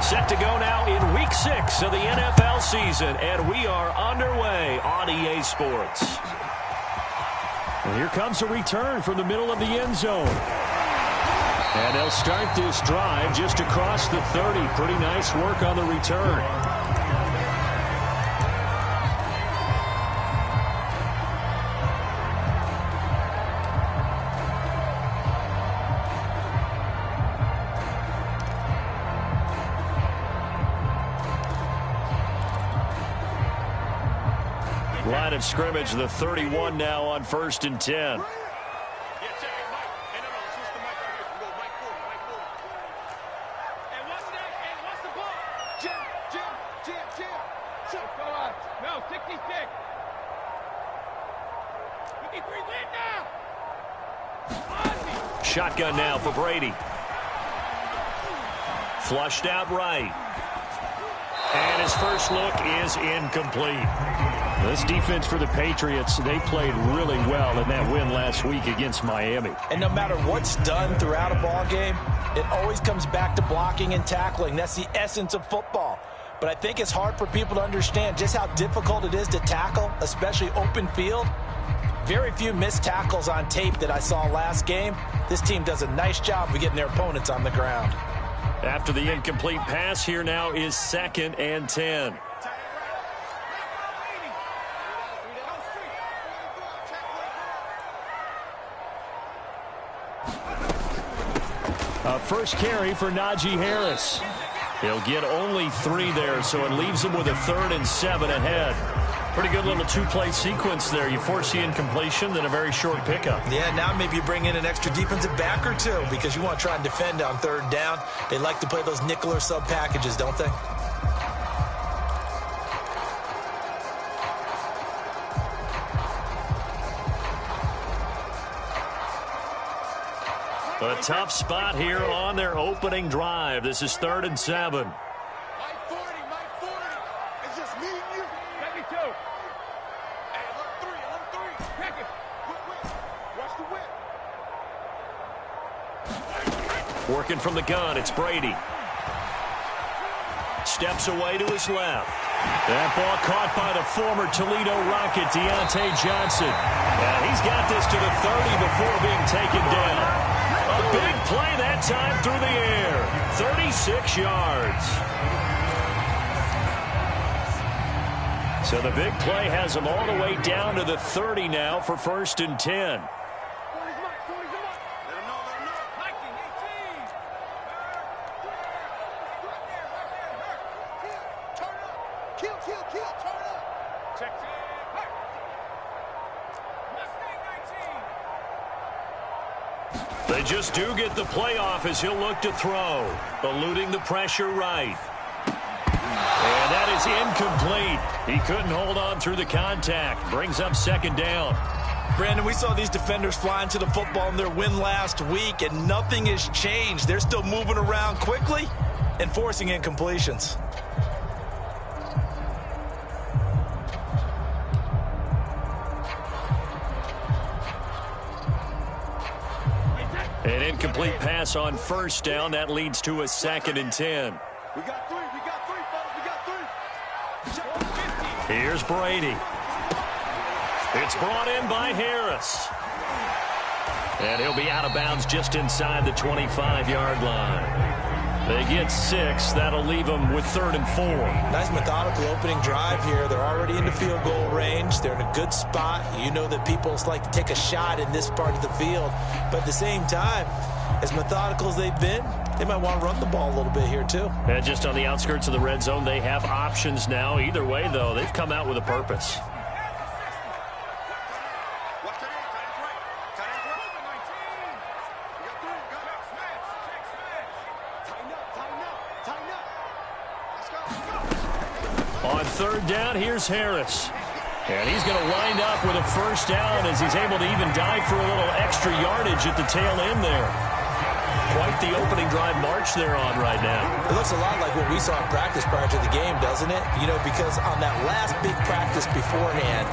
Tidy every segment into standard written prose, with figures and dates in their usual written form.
Set to go now in Week 6 of the NFL season, and we are underway on EA Sports. And here comes a return from the middle of the end zone. And they'll start this drive just across the 30. Pretty nice work on the return. Line of scrimmage, the 31 now on 1st and 10. Shotgun now for Brady. Flushed out right. And his first look is incomplete. This defense for the Patriots, they played really well in that win last week against Miami. And no matter what's done throughout a ball game, it always comes back to blocking and tackling. That's the essence of football. But I think it's hard for people to understand just how difficult it is to tackle, especially open field. Very few missed tackles on tape that I saw last game. This team does a nice job of getting their opponents on the ground. After the incomplete pass, here now is 2nd and 10. A first carry for Najee Harris. He'll get only 3 there, so it leaves him with a 3rd and 7 ahead. Pretty good little two-play sequence there. You force the incompletion, then a very short pickup. Yeah, now maybe you bring in an extra defensive back or two because you want to try and defend on 3rd down. They like to play those nickel or sub packages, don't they? A tough spot here on their opening drive. This is 3rd and 7. Mike 40. It's just me and you. Let me go. Hey, look 3. Check it. Whip. Watch the whip. Working from the gun, it's Brady. Steps away to his left. That ball caught by the former Toledo Rocket, Deontay Johnson. And he's got this to the 30 before being taken down. A big play that time through the air. 36 yards. So the big play has him all the way down to the 30 now for 1st and 10. They just do get the play off as he'll look to throw. Eluding the pressure right. And that is incomplete. He couldn't hold on through the contact. Brings up 2nd down. Brandon, we saw these defenders flying to the football in their win last week, and nothing has changed. They're still moving around quickly and forcing incompletions. An incomplete pass on 1st down. That leads to a 2nd and 10. We got 3, fellas. We got 3. Here's Brady. It's brought in by Harris. And he'll be out of bounds just inside the 25-yard line. They get 6. That'll leave them with 3rd and 4. Nice methodical opening drive here. They're already in the field goal range. They're in a good spot. You know that people like to take a shot in this part of the field. But at the same time, as methodical as they've been, they might want to run the ball a little bit here too. And just on the outskirts of the red zone, they have options now. Either way, though, they've come out with a purpose. On 3rd down, here's Harris. And he's going to wind up with a 1st down as he's able to even dive for a little extra yardage at the tail end there. Quite the opening drive march they're on right now. It looks a lot like what we saw in practice prior to the game, doesn't it? You know, because on that last big practice beforehand,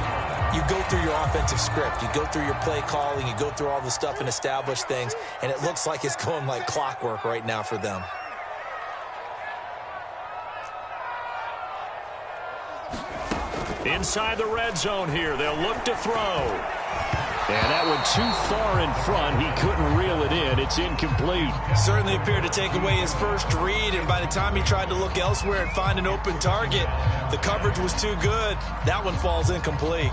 you go through your offensive script. You go through your play calling. You go through all the stuff and establish things. And it looks like it's going like clockwork right now for them. Inside the red zone here, they'll look to throw. And that one too far in front. He couldn't reel it in. It's incomplete. Certainly appeared to take away his first read, and by the time he tried to look elsewhere and find an open target, the coverage was too good. That one falls incomplete.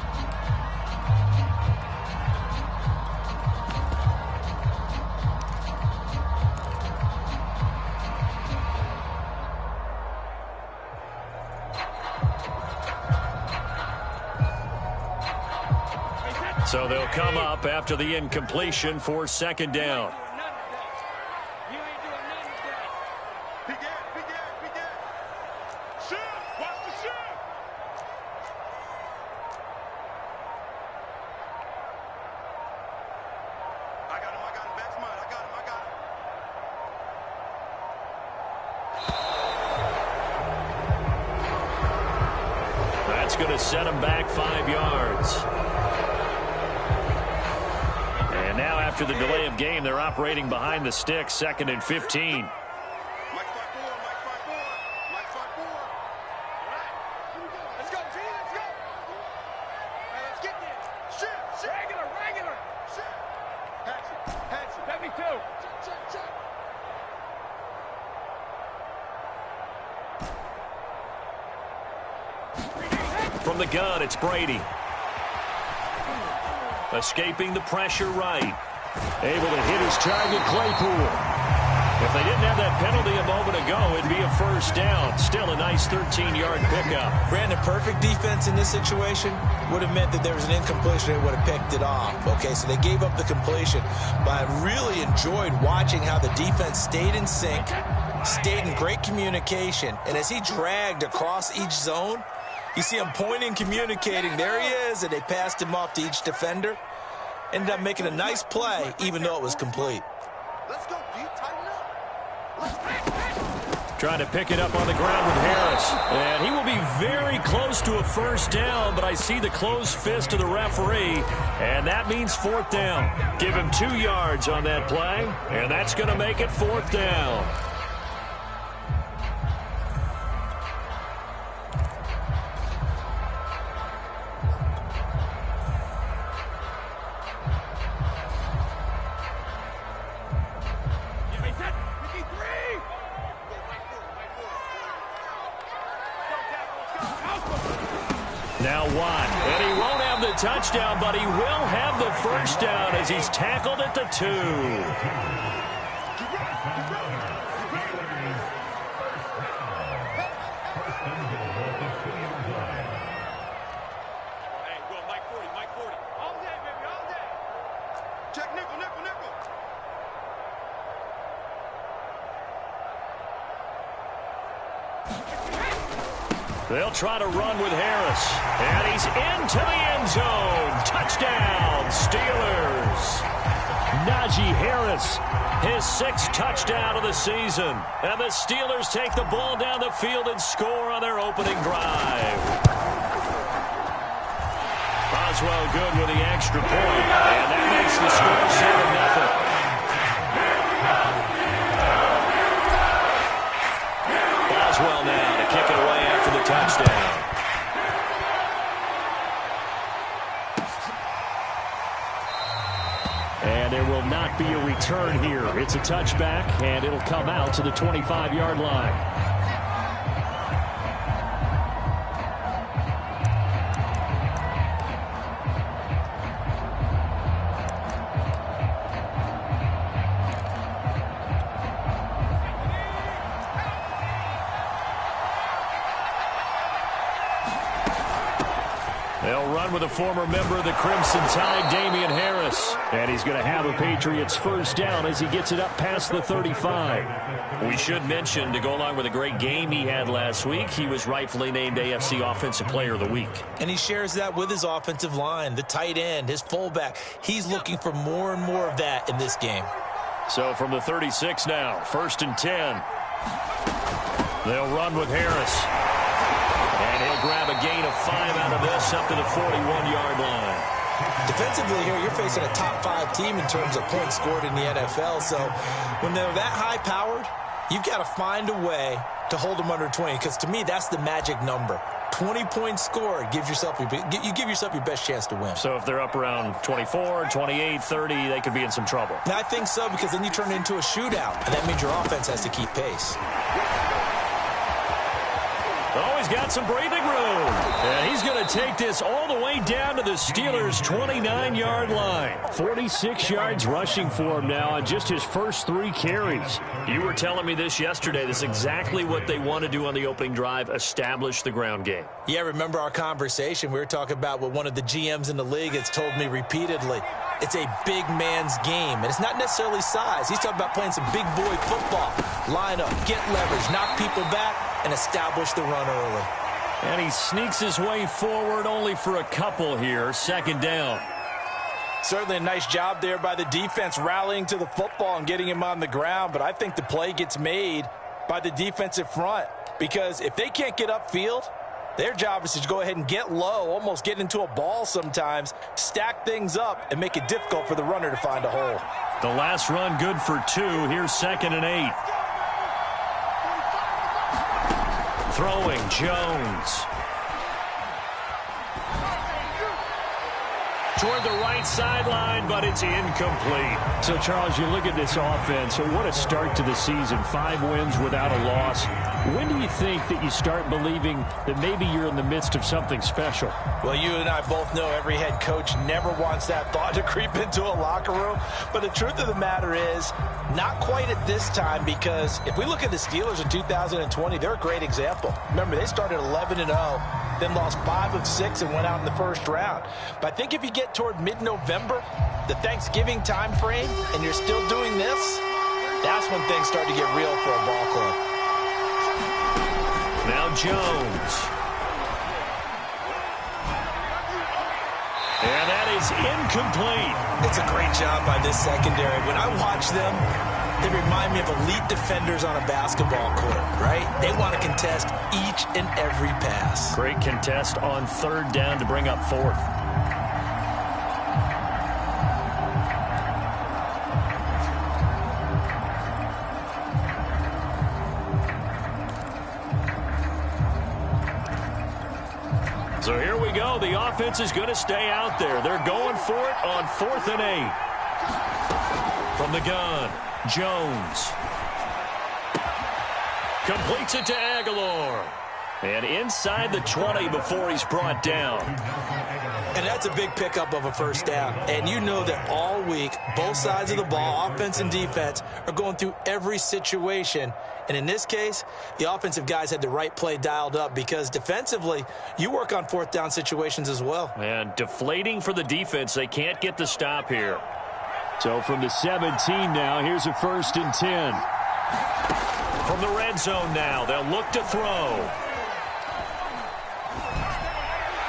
So they'll come up after the incompletion for second down. That's going to set him back 5 yards. And now after the delay of game, they're operating behind the sticks, 2nd and 15. From the gun, it's Brady. Escaping the pressure right. Able to hit his target, Claypool. If they didn't have that penalty a moment ago, it'd be a first down. Still a nice 13-yard pickup. Brandon, perfect defense in this situation would have meant that there was an incompletion. They would have picked it off. Okay, so they gave up the completion. But I really enjoyed watching how the defense stayed in sync, stayed in great communication, and as he dragged across each zone, you see him pointing, communicating. There he is, and they passed him off to each defender. Ended up making a nice play, even though it was complete. Let's go, D. Tighten up. Trying to pick it up on the ground with Harris. And he will be very close to a first down, but I see the closed fist of the referee, and that means 4th down. Give him 2 yards on that play, and that's going to make it 4th down. Now 1, and he won't have the touchdown, but he will have the first down as he's tackled at the 2. Hey, go, Mike 40, Mike 40. All day, baby, all day. Check nickel, nickel, nickel. They'll try to run with Harris. And he's into the end zone. Touchdown, Steelers. Najee Harris, his 6th touchdown of the season. And the Steelers take the ball down the field and score on their opening drive. Boswell good with the extra point. And that makes the score 7-0. Boswell now to kick it away after the touchdown. And there will not be a return here. It's a touchback, and it'll come out to the 25-yard line. They'll run with a former member of the Crimson Tide, Damian Harris. And he's going to have a Patriots first down as he gets it up past the 35. We should mention, to go along with a great game he had last week, he was rightfully named AFC Offensive Player of the Week. And he shares that with his offensive line, the tight end, his fullback. He's looking for more and more of that in this game. So from the 36 now, 1st and 10. They'll run with Harris. And he'll grab a gain of 5 out of this up to the 41-yard line. Defensively here, you're facing a top-5 team in terms of points scored in the NFL. So when they're that high-powered, you've got to find a way to hold them under 20, because to me, that's the magic number. 20 points scored gives yourself you give yourself your best chance to win. So if they're up around 24, 28, 30, they could be in some trouble. Now, I think so, because then you turn it into a shootout, and that means your offense has to keep pace. Oh, he's got some breathing room. And he's going to take this all the way down to the Steelers' 29-yard line. 46 yards rushing for him now on just his first 3 carries. You were telling me this yesterday. This is exactly what they want to do on the opening drive, establish the ground game. Yeah, remember our conversation? We were talking about what one of the GMs in the league has told me repeatedly. It's a big man's game, and it's not necessarily size. He's talking about playing some big boy football. Line up, get leverage, knock people back, and establish the run early. And he sneaks his way forward only for a couple here. 2nd down. Certainly a nice job there by the defense rallying to the football and getting him on the ground, but I think the play gets made by the defensive front, because if they can't get upfield, their job is to go ahead and get low, almost get into a ball sometimes, stack things up, and make it difficult for the runner to find a hole. The last run good for 2. Here's 2nd and 8. Throwing, Jones. Toward the right sideline, but it's incomplete. So, Charles, you look at this offense, so what a start to the season. 5 wins without a loss. When do you think that you start believing that maybe you're in the midst of something special? Well, you and I both know every head coach never wants that thought to creep into a locker room. But the truth of the matter is, not quite at this time, because if we look at the Steelers in 2020, they're a great example. Remember, they started 11-0, then lost 5 of 6 and went out in the first round. But I think if you get toward mid-November, the Thanksgiving time frame, and you're still doing this, that's when things start to get real for a ball club. Now Jones. And that is incomplete. It's a great job by this secondary. When I watch them, they remind me of elite defenders on a basketball court, right? They want to contest each and every pass. Great contest on 3rd down to bring up 4th. So here we go. The offense is going to stay out there. They're going for it on 4th and 8. From the gun, Jones. Completes it to Aguilar. And inside the 20 before he's brought down. And that's a big pickup of a 1st down. And you know that all week, both sides of the ball, offense and defense, are going through every situation. And in this case, the offensive guys had the right play dialed up, because defensively, you work on 4th down situations as well. And deflating for the defense. They can't get the stop here. So from the 17 now, here's a 1st and 10. From the red zone now, they'll look to throw.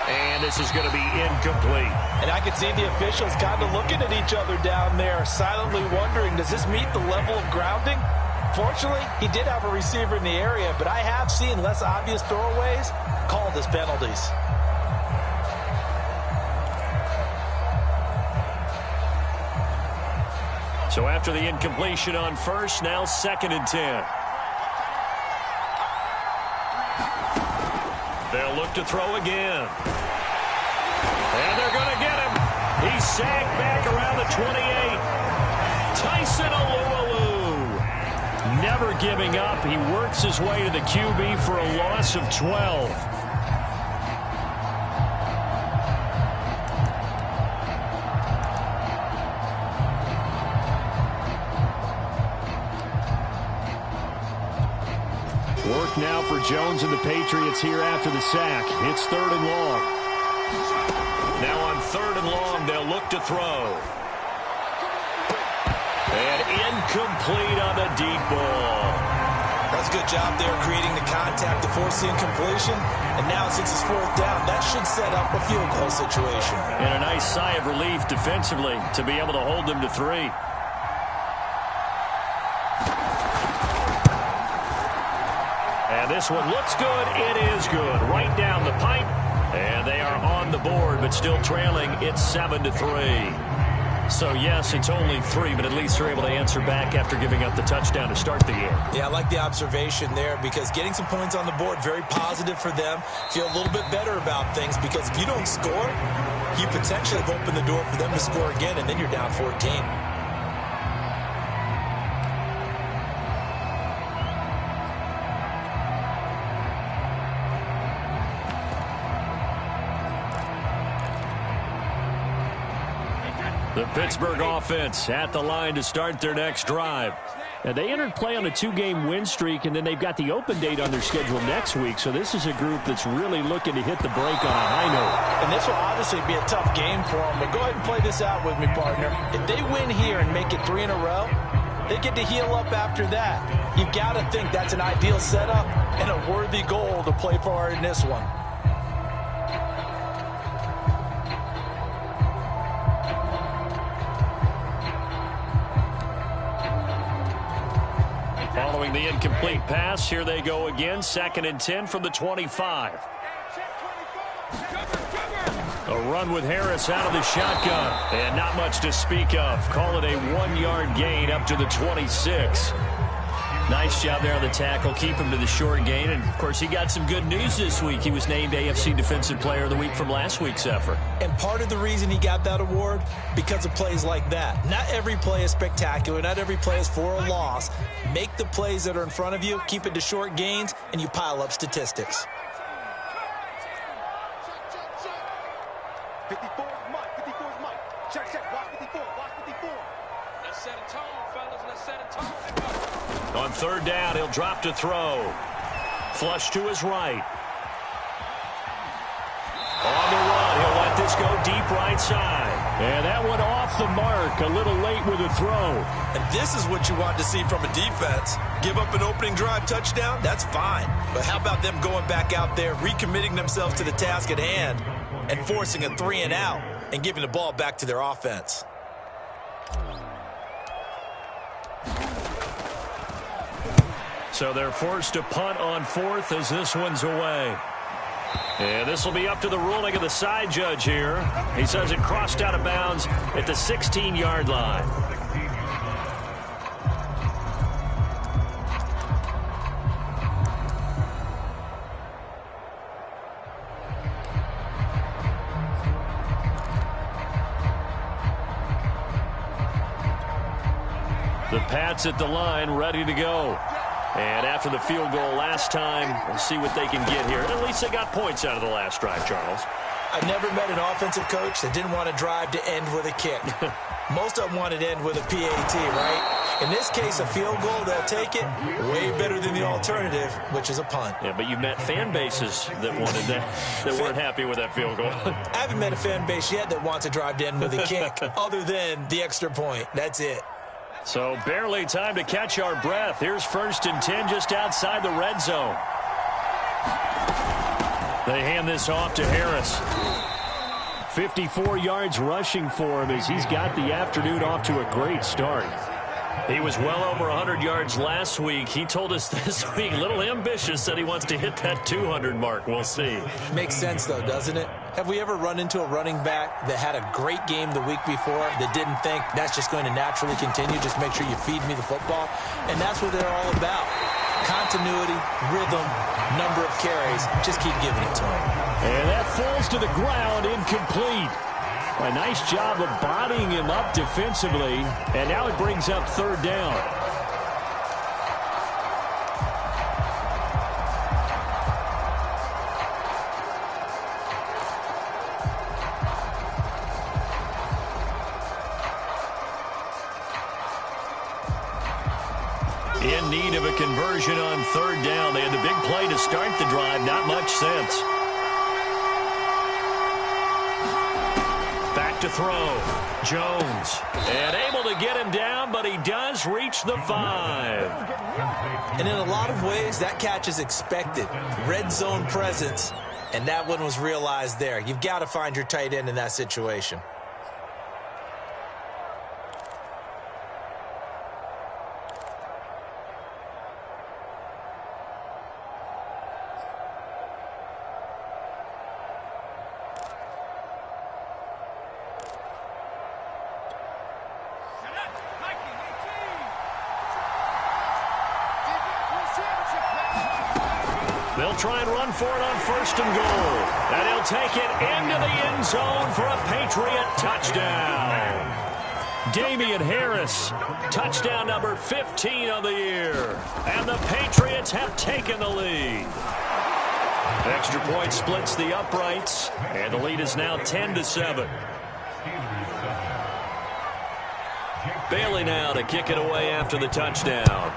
And this is going to be incomplete. And I can see the officials kind of looking at each other down there, silently wondering, does this meet the level of grounding? Fortunately, he did have a receiver in the area, but I have seen less obvious throwaways called as penalties. So after the incompletion on 1st, now 2nd and 10. They'll look to throw again. And they're going to get him. He's sagged back around the 28. Tyson Alualu. Never giving up. He works his way to the QB for a loss of 12. Work now for Jones and the Patriots here after the sack. It's 3rd and long. Now on 3rd and long, they'll look to throw. And incomplete on the deep ball. That's a good job there creating the contact to force the incompletion. And now since it's 4th down, that should set up a field goal situation. And a nice sigh of relief defensively to be able to hold them to 3. And this one looks good. It is good. Right down the pipe. And they are on the board, but still trailing. It's 7-3. So, yes, it's only 3, but at least they're able to answer back after giving up the touchdown to start the game. Yeah, I like the observation there because getting some points on the board, very positive for them. Feel a little bit better about things because if you don't score, you potentially have opened the door for them to score again, and then you're down 14. The Pittsburgh offense at the line to start their next drive. And they entered play on a 2-game win streak, and then they've got the open date on their schedule next week. So this is a group that's really looking to hit the break on a high note. And this will obviously be a tough game for them, but go ahead and play this out with me, partner. If they win here and make it 3 in a row, they get to heal up after that. You've got to think that's an ideal setup and a worthy goal to play for in this one. Following the incomplete pass, here they go again. 2nd and 10 from the 25. A run with Harris out of the shotgun. And not much to speak of. Call it a 1-yard gain up to the 26. Nice job there on the tackle. Keep him to the short gain. And, of course, he got some good news this week. He was named AFC Defensive Player of the Week from last week's effort. And part of the reason he got that award, because of plays like that. Not every play is spectacular. Not every play is for a loss. Make the plays that are in front of you, keep it to short gains, and you pile up statistics. 54 is Mike. 54 is Mike. Check, check. Watch 54. Watch 54. Let's set a tone, fellas. Let's set a tone. On 3rd down, he'll drop to throw. Flush to his right. On the run, he'll let this go deep right side. And that one off the mark, a little late with a throw. And this is what you want to see from a defense. Give up an opening drive touchdown, that's fine. But how about them going back out there, recommitting themselves to the task at hand, and forcing a 3 and out, and giving the ball back to their offense. So they're forced to punt on 4th as this one's away. And this will be up to the ruling of the side judge here. He says it crossed out of bounds at the 16-yard line. The Pats at the line, ready to go. And after the field goal last time, we'll see what they can get here. And at least they got points out of the last drive, Charles. I never met an offensive coach that didn't want to drive to end with a kick. Most of them wanted to end with a PAT, right? In this case, a field goal, they'll take it. Way better than the alternative, which is a punt. Yeah, but you met fan bases that wanted that, that weren't happy with that field goal. I haven't met a fan base yet that wants to drive to end with a kick, other than the extra point. That's it. So barely time to catch our breath. Here's 1st and 10 just outside the red zone. They hand this off to Harris. 54 yards rushing for him as he's got the afternoon off to a great start. He was well over 100 yards last week. He told us this week, a little ambitious, that he wants to hit that 200 mark. We'll see. Makes sense, though, doesn't it? Have we ever run into a running back that had a great game the week before that didn't think that's just going to naturally continue? Just make sure you feed me the football. And that's what they're all about. Continuity, rhythm, number of carries. Just keep giving it to him. And that falls to the ground, incomplete. A nice job of bodying him up defensively. And now it brings up 3rd down. In need of a conversion on 3rd down. They had the big play to start the drive. Not much sense. Back to throw. Jones. And able to get him down, but he does reach the 5. And in a lot of ways, that catch is expected. Red zone presence. And that one was realized there. You've got to find your tight end in that situation. They'll try and run for it on 1st and goal. And he'll take it into the end zone for a Patriot touchdown. Damian Harris, touchdown number 15 of the year. And the Patriots have taken the lead. Extra point splits the uprights, and the lead is now 10-7. Bailey now to kick it away after the touchdown.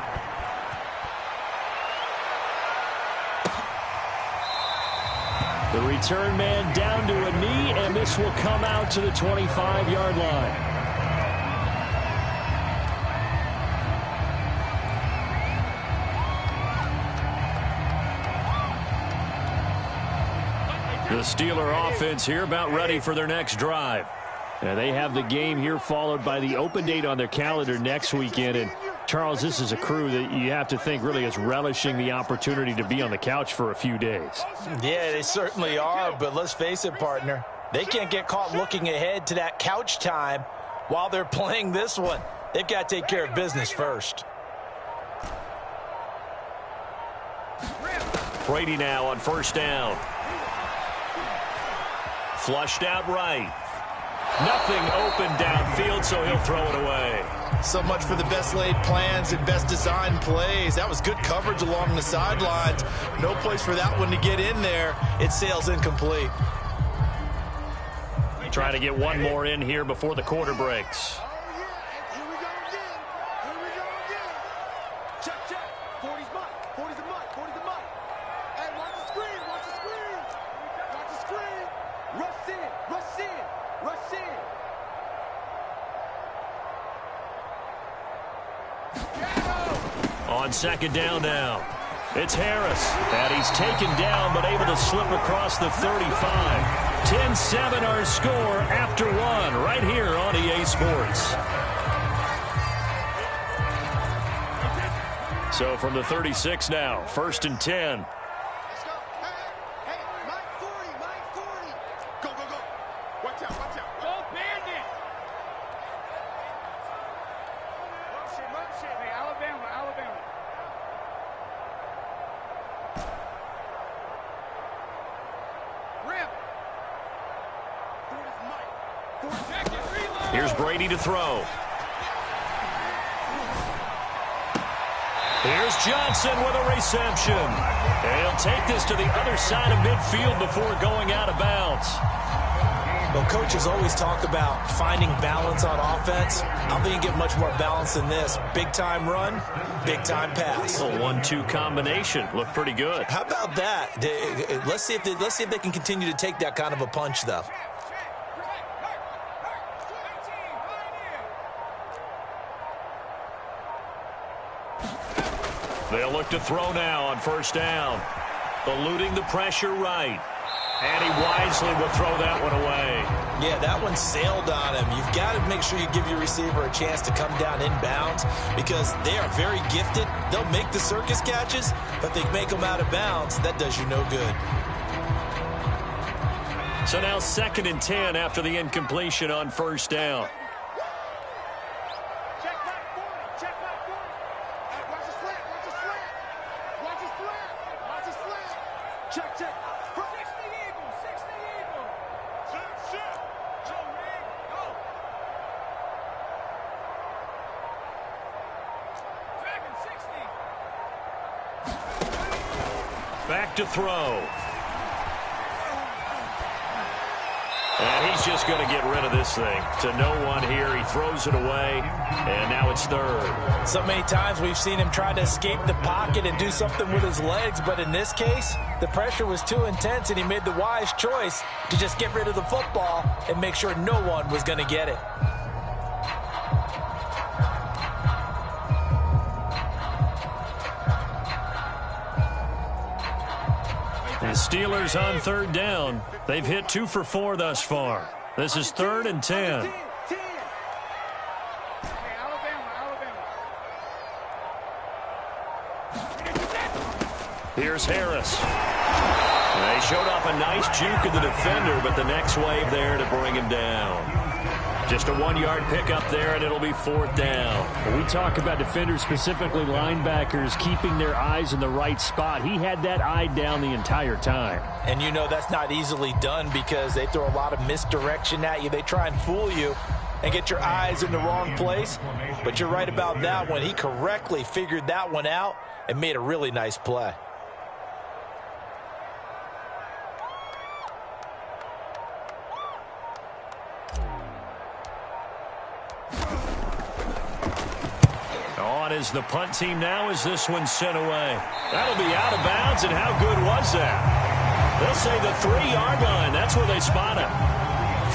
The return man down to a knee, and this will come out to the 25-yard line. The Steeler offense here about ready for their next drive. They have the game here followed by the open date on their calendar next weekend. And Charles, this is a crew that you have to think really is relishing the opportunity to be on the couch for a few days. Yeah, they certainly are, but let's face it, partner. They can't get caught looking ahead to that couch time while they're playing this one. They've got to take care of business first. Brady now on 1st down. Flushed out right. Nothing open downfield, so he'll throw it away. So much for the best laid plans and best designed plays. That was good coverage along the sidelines. No place for that one to get in there. It sails incomplete. Trying to get one more in here before the quarter breaks. On 2nd down now, it's Harris, and he's taken down but able to slip across the 35. 10-7 our score after one right here on EA Sports. So from the 36 now, 1st and 10. Let's go. Hey, Mike 40, Mike 40. Go, go, go. Watch out, watch out. Go, Bandit. Motion. Hey, Alabama. Rip. Here's Brady to throw. Here's Johnson with a reception. And he'll take this to the other side of midfield before going out of bounds. Well, coaches always talk about finding balance on offense. I don't think you get much more balance than this. Big-time run, big-time pass. A 1-2 combination. Looked pretty good. How about that? Let's see if they can continue to take that kind of a punch, though. They'll look to throw now on 1st down. Eluding the pressure right. And he wisely will throw that one away. Yeah, that one sailed on him. You've got to make sure you give your receiver a chance to come down inbounds because they are very gifted. They'll make the circus catches, but they make them out of bounds. That does you no good. So now 2nd and 10 after the incompletion on 1st down. Back to throw. And he's just going to get rid of this thing. To no one here. He throws it away. And now it's 3rd. So many times we've seen him try to escape the pocket and do something with his legs. But in this case, the pressure was too intense and he made the wise choice to just get rid of the football and make sure no one was going to get it. The Steelers on 3rd down. They've hit 2 for 4 thus far. This is 3rd and 10. Here's Harris. They showed off a nice juke of the defender, but the next wave there to bring him down. Just a 1-yard pickup there, and it'll be 4th down. When we talk about defenders, specifically linebackers, keeping their eyes in the right spot. He had that eye down the entire time. And you know that's not easily done because they throw a lot of misdirection at you. They try and fool you and get your eyes in the wrong place. But you're right about that one. He correctly figured that one out and made a really nice play. On is the punt team now as this one's sent away. That'll be out of bounds, and how good was that? They'll say the 3-yard line. That's where they spot him.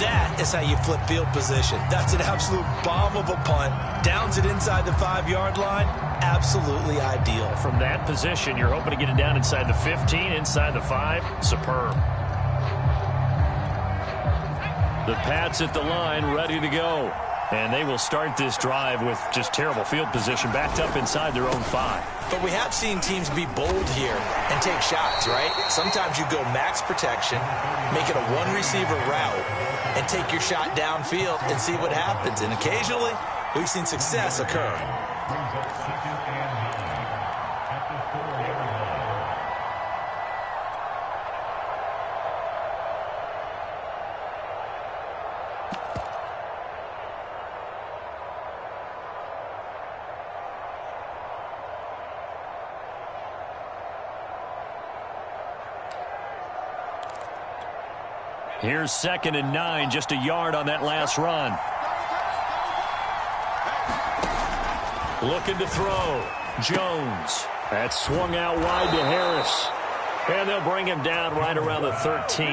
That is how you flip field position. That's an absolute bomb of a punt. Downs it inside the 5-yard line. Absolutely ideal. From that position, you're hoping to get it down inside the 15, inside the 5. Superb. The Pats at the line, ready to go. And they will start this drive with just terrible field position, backed up inside their own 5. But we have seen teams be bold here and take shots, right? Sometimes you go max protection, make it a 1-receiver route, and take your shot downfield and see what happens. And occasionally, we've seen success occur. Here's 2nd and 9, just a yard on that last run. Looking to throw. Jones. That swung out wide to Harris. And they'll bring him down right around the 13.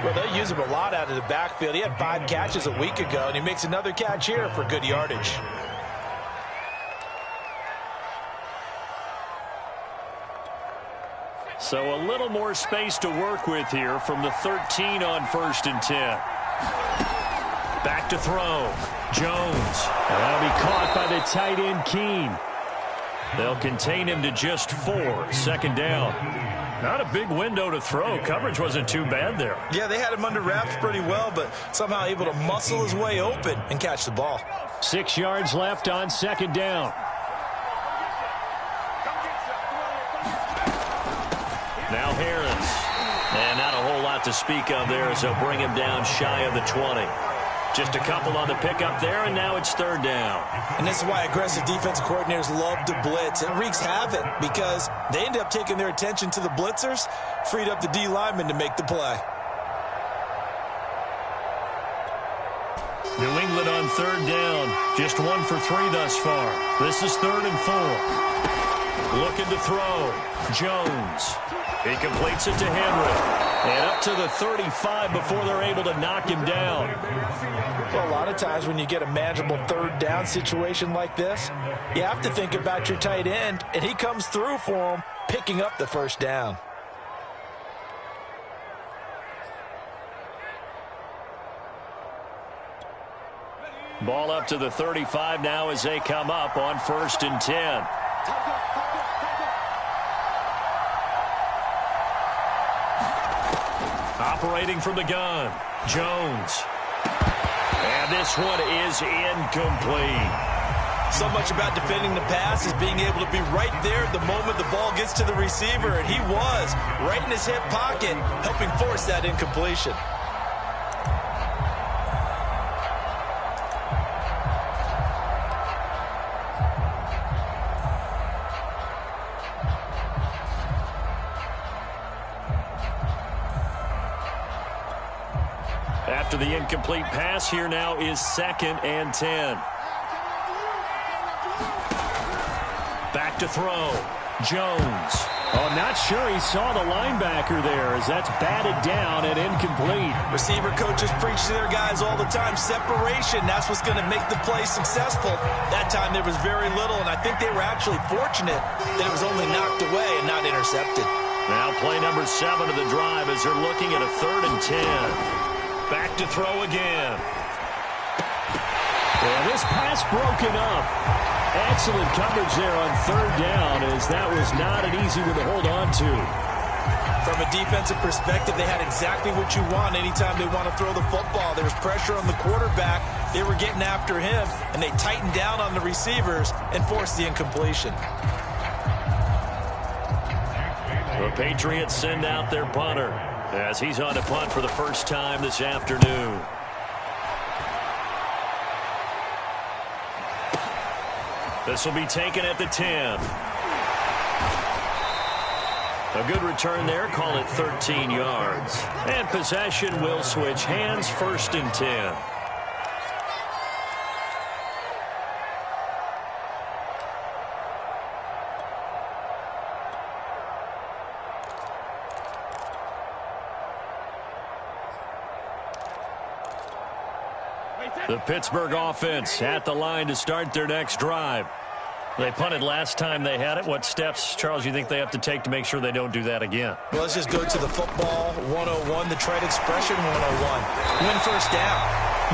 Well, they'll use him a lot out of the backfield. He had 5 catches a week ago, and he makes another catch here for good yardage. So a little more space to work with here from the 13 on 1st and 10. Back to throw. Jones. And that'll be caught by the tight end, Keene. They'll contain him to just 4. 2nd down. Not a big window to throw. Coverage wasn't too bad there. Yeah, they had him under wraps pretty well, but somehow able to muscle his way open and catch the ball. 6 yards left on 2nd down. Now Harris. And not a whole lot to speak of there as they'll bring him down shy of the 20. Just a couple on the pickup there, and now it's 3rd down. And this is why aggressive defensive coordinators love to blitz. It wreaks havoc because they end up taking their attention to the blitzers, freed up the D lineman to make the play. New England on 3rd down. Just 1 for 3 thus far. This is 3rd and 4. Looking to throw. Jones. He completes it to Henry. And up to the 35 before they're able to knock him down. Well, a lot of times when you get a manageable 3rd down situation like this, you have to think about your tight end, and he comes through for him, picking up the 1st down. Ball up to the 35 now as they come up on 1st and 10. Operating from the gun, Jones. And this one is incomplete. So much about defending the pass is being able to be right there the moment the ball gets to the receiver, and he was right in his hip pocket, helping force that incompletion. After the incomplete pass, here now is 2nd and 10. Back to throw. Jones. Oh, not sure he saw the linebacker there as that's batted down and incomplete. Receiver coaches preach to their guys all the time. Separation, that's what's going to make the play successful. That time there was very little, and I think they were actually fortunate that it was only knocked away and not intercepted. Now play number 7 of the drive as they're looking at a 3rd and 10. Back to throw again. Well, this pass broken up. Excellent coverage there on 3rd down as that was not an easy one to hold on to. From a defensive perspective, they had exactly what you want anytime they want to throw the football. There was pressure on the quarterback. They were getting after him, and they tightened down on the receivers and forced the incompletion. The Patriots send out their punter as he's on to punt for the first time this afternoon. This will be taken at the 10. A good return there. Call it 13 yards. And possession will switch hands, 1st and 10. The Pittsburgh offense at the line to start their next drive. They punted last time they had it. What steps, Charles, you think they have to take to make sure they don't do that again? Well, let's just go to the football 101, the trade expression 101. Win first down.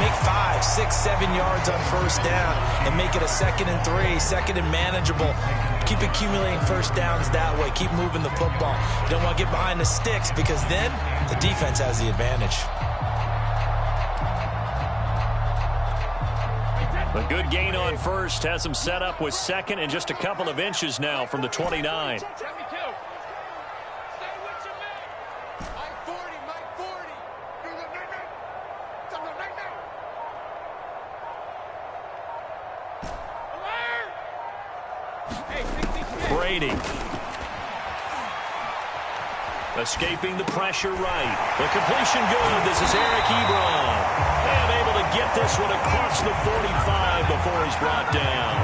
Make 5, 6, 7 yards on first down and make it a 2nd and 3, 2nd and manageable. Keep accumulating first downs that way. Keep moving the football. You don't want to get behind the sticks because then the defense has the advantage. A good gain on first has them set up with 2nd and just a couple of inches now from the 29. Brady. Escaping the pressure right. The completion good. This is Eric Ebron. And able to get this one across the 45 before he's brought down.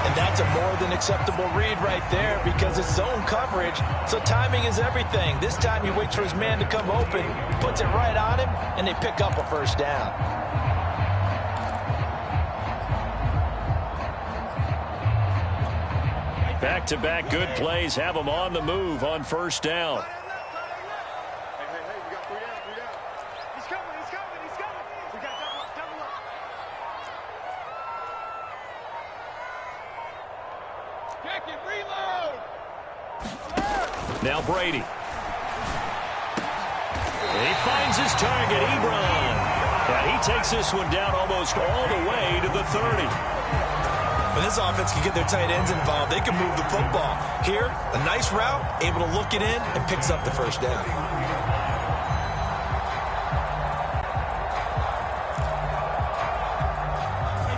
And that's a more than acceptable read right there because it's zone coverage, so timing is everything. This time he waits for his man to come open, puts it right on him, and they pick up a first down. Back-to-back good plays have them on the move on first down. Now Brady. He finds his target, Ebron. And he takes this one down almost all the way to the 30. When this offense can get their tight ends involved, they can move the football. Here, a nice route, able to look it in, and picks up the first down.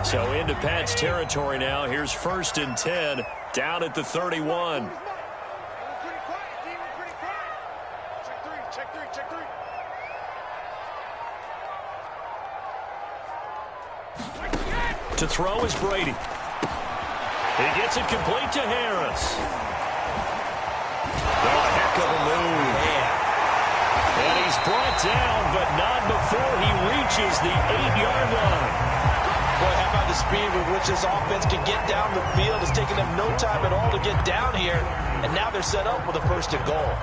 So into Pat's territory now. Here's 1st and 10 down at the 31. To throw is Brady. He gets it complete to Harris. Oh, a heck of a move. Man. And he's brought down, but not before he reaches the 8-yard line. Boy, how about the speed with which this offense can get down the field? It's taken them no time at all to get down here, and now they're set up with a 1st and goal.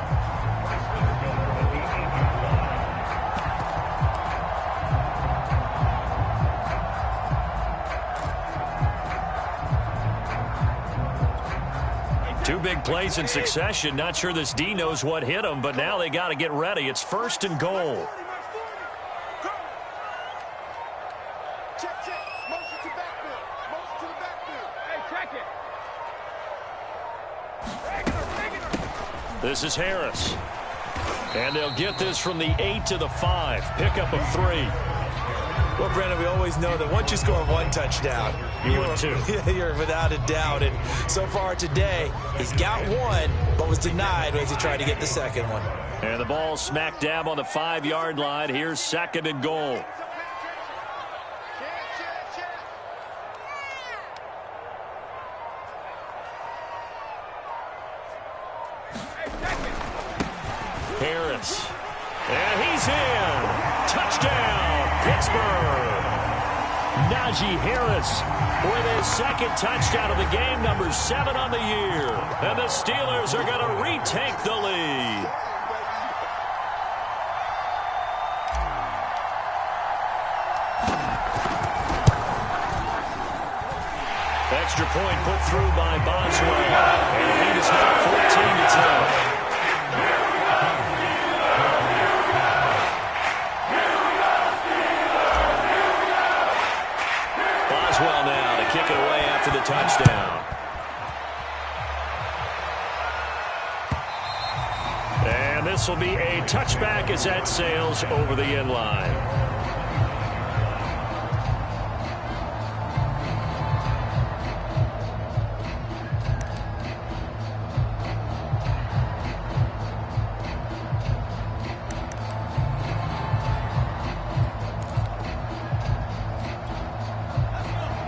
Two big plays in succession. Not sure this D knows what hit him, but now they got to get ready. It's 1st and goal. This is Harris. And they'll get this from the 8 to the 5. Pickup of 3. Well, Brandon, we always know that once you score one touchdown, you're without a doubt. And so far today, he's got one, but was denied as he tried to get the second one. And the ball smack dab on the 5-yard line. Here's 2nd and goal. Harris. And he's in. Touchdown, Pittsburgh. Najee Harris with his 2nd touchdown of the game, number 7 on the year. And the Steelers are going to retake the lead. Extra point put through by Boswell. And the lead is now 14-10. this will be a touchback as that sails over the end line.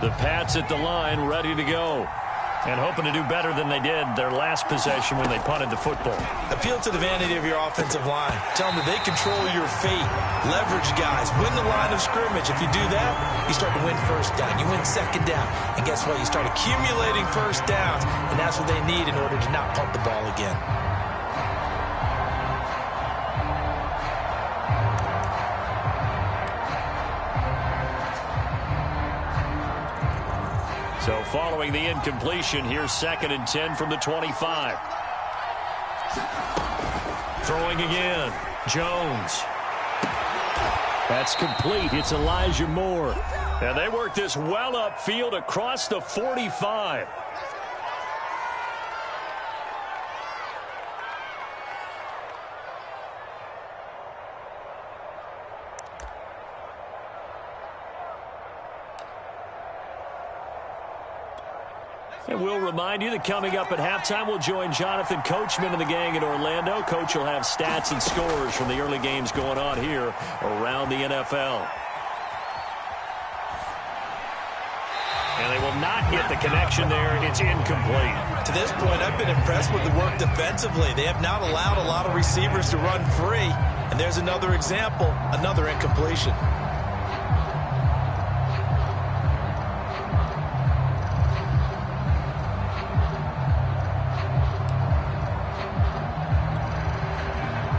The Pats at the line, ready to go. And hoping to do better than they did their last possession when they punted the football. Appeal to the vanity of your offensive line. Tell them that they control your fate. Leverage guys. Win the line of scrimmage. If you do that, you start to win first down. You win second down. And guess what? You start accumulating first downs. And that's what they need in order to not punt the ball again. So following the incompletion, here's 2nd and 10 from the 25. Throwing again. Jones. That's complete. It's Elijah Moore. And they work this well upfield across the 45. And we'll remind you that coming up at halftime, we'll join Jonathan Coachman and the gang in Orlando. Coach will have stats and scores from the early games going on here around the NFL. And they will not get the connection there. It's incomplete. To this point, I've been impressed with the work defensively. They have not allowed a lot of receivers to run free. And there's another example, another incompletion.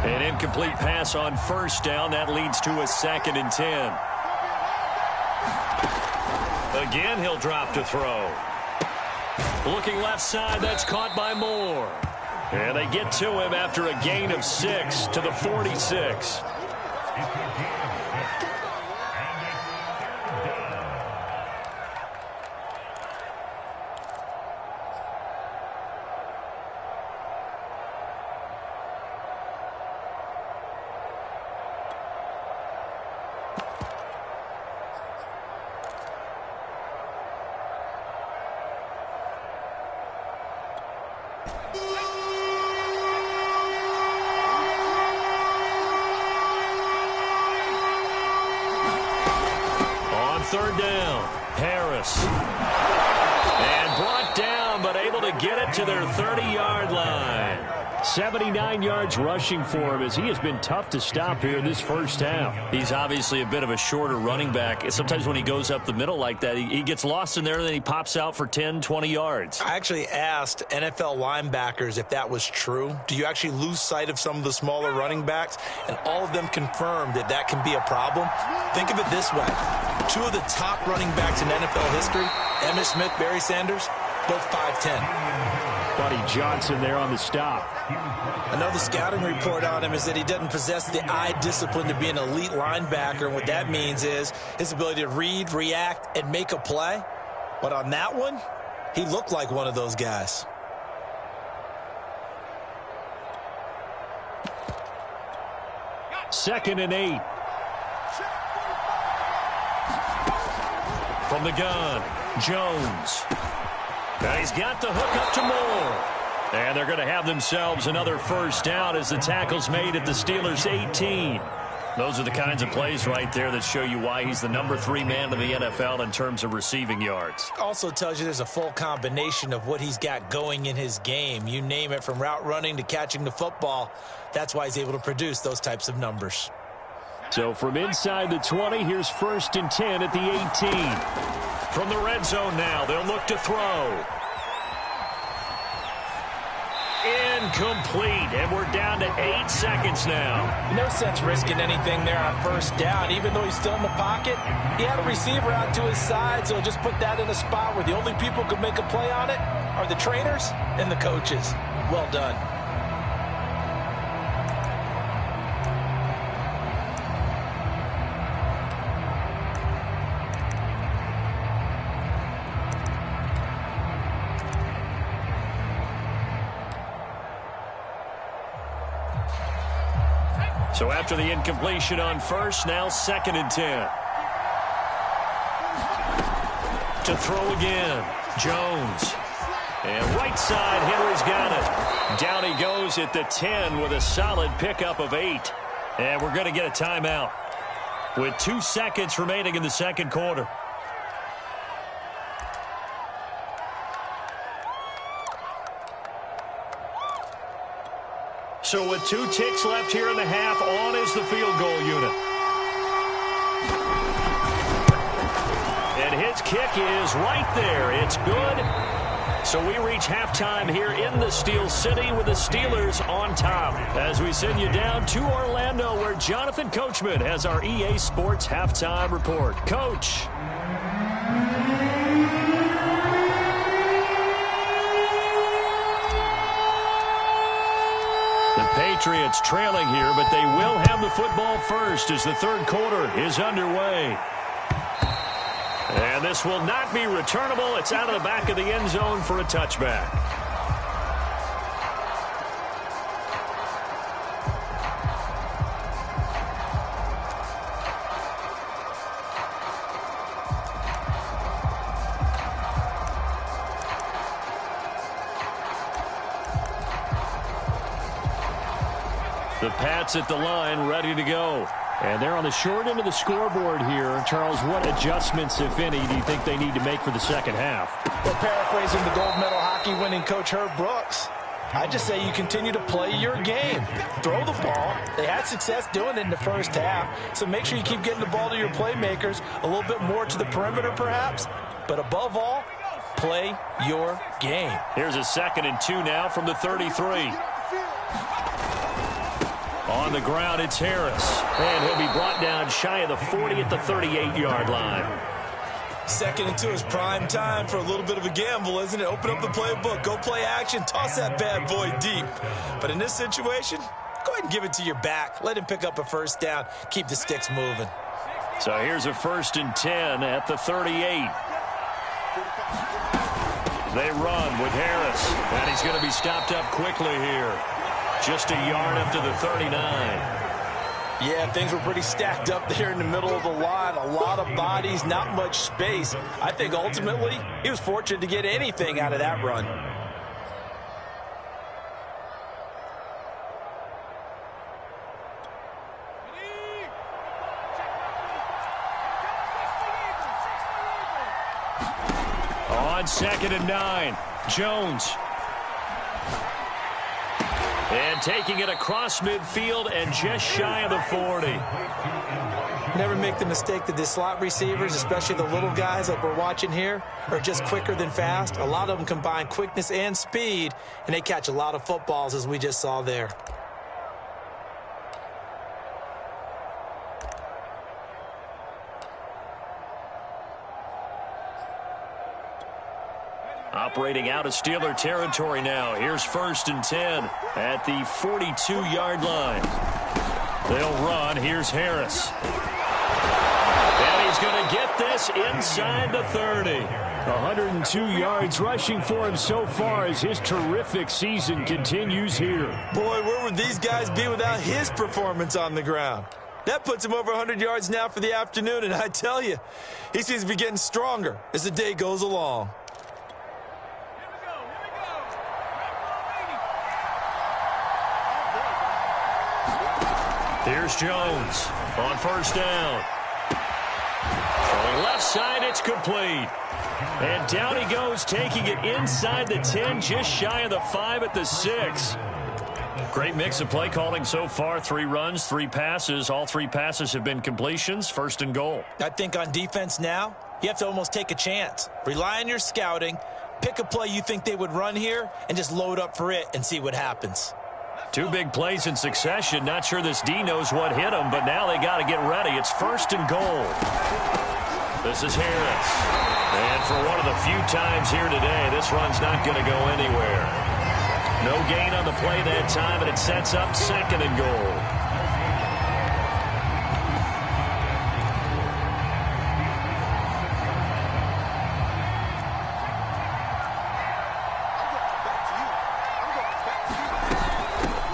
An incomplete pass on first down. That leads to a 2nd and 10. Again, he'll drop to throw. Looking left side, that's caught by Moore. And they get to him after a gain of 6 to the 46. Third down, Harris. And brought down, but able to get it to their 30-yard line. 79 yards rushing for him as he has been tough to stop here in this first half. He's obviously a bit of a shorter running back. Sometimes when he goes up the middle like that, he gets lost in there and then he pops out for 10, 20 yards. I actually asked NFL linebackers if that was true. Do you actually lose sight of some of the smaller running backs? And all of them confirmed that that can be a problem. Think of it this way. 2 of the top running backs in NFL history, Emmitt Smith, Barry Sanders, both 5'10". Buddy Johnson there on the stop. Another scouting report on him is that he doesn't possess the eye discipline to be an elite linebacker. And what that means is his ability to read, react, and make a play. But on that one, he looked like one of those guys. Second and 8. From the gun, Jones. Now he's got the hook up to Moore. And they're going to have themselves another first down as the tackle's made at the Steelers' 18. Those are the kinds of plays right there that show you why he's the number 3 man in the NFL in terms of receiving yards. Also tells you there's a full combination of what he's got going in his game. You name it, from route running to catching the football. That's why he's able to produce those types of numbers. So from inside the 20, here's 1st and 10 at the 18. From the red zone now, they'll look to throw. Incomplete, and we're down to 8 seconds now. No sense risking anything there on first down. Even though he's still in the pocket, he had a receiver out to his side, so just put that in a spot where the only people who can make a play on it are the trainers and the coaches. Well done. So after the incompletion on first, now 2nd and 10. To throw again, Jones. And right side, Henry's got it. Down he goes at the 10 with a solid pickup of 8. And we're going to get a timeout with 2 seconds remaining in the second quarter. So with 2 ticks left here in the half, on is the field goal unit. And his kick is right there. It's good. So we reach halftime here in the Steel City with the Steelers on top. As we send you down to Orlando, where Jonathan Coachman has our EA Sports halftime report. Coach. The Patriots trailing here, but they will have the football first as the third quarter is underway. And this will not be returnable. It's out of the back of the end zone for a touchback. The Pats at the line, ready to go. And they're on the short end of the scoreboard here. Charles, what adjustments, if any, do you think they need to make for the second half? Well, paraphrasing the gold medal hockey winning coach Herb Brooks, I just say you continue to play your game. Throw the ball. They had success doing it in the first half, so make sure you keep getting the ball to your playmakers, a little bit more to the perimeter perhaps, but above all, play your game. Here's a 2nd and 2 now from the 33. On the ground, it's Harris. And he'll be brought down shy of the 40 at the 38-yard line. 2nd and 2 is prime time for a little bit of a gamble, isn't it? Open up the playbook, go play action, toss that bad boy deep. But in this situation, go ahead and give it to your back. Let him pick up a first down. Keep the sticks moving. So here's a 1st and 10 at the 38. They run with Harris. And he's going to be stopped up quickly here. Just a yard up to the 39. Yeah, things were pretty stacked up there in the middle of the line. A lot of bodies, not much space. I think ultimately he was fortunate to get anything out of that run. On 2nd and 9, Jones. And taking it across midfield and just shy of the 40. Never make the mistake that the slot receivers, especially the little guys like we're watching here, are just quicker than fast. A lot of them combine quickness and speed, and they catch a lot of footballs, as we just saw there. Operating out of Steeler territory now. Here's 1st and 10 at the 42-yard line. They'll run. Here's Harris. And he's going to get this inside the 30. 102 yards rushing for him so far as his terrific season continues here. Boy, where would these guys be without his performance on the ground? That puts him over 100 yards now for the afternoon, and I tell you, he seems to be getting stronger as the day goes along. Here's Jones on 1st down. Throwing left side, it's complete. And down he goes, taking it inside the 10, just shy of the 5 at the 6. Great mix of play calling so far. 3 runs, 3 passes. All 3 passes have been completions. 1st and goal. I think on defense now, you have to almost take a chance. Rely on your scouting. Pick a play you think they would run here and just load up for it and see what happens. 2 big plays in succession. Not sure this D knows what hit him, but now they got to get ready. It's 1st and goal. This is Harris. And for one of the few times here today, this run's not going to go anywhere. No gain on the play that time, and it sets up 2nd and goal.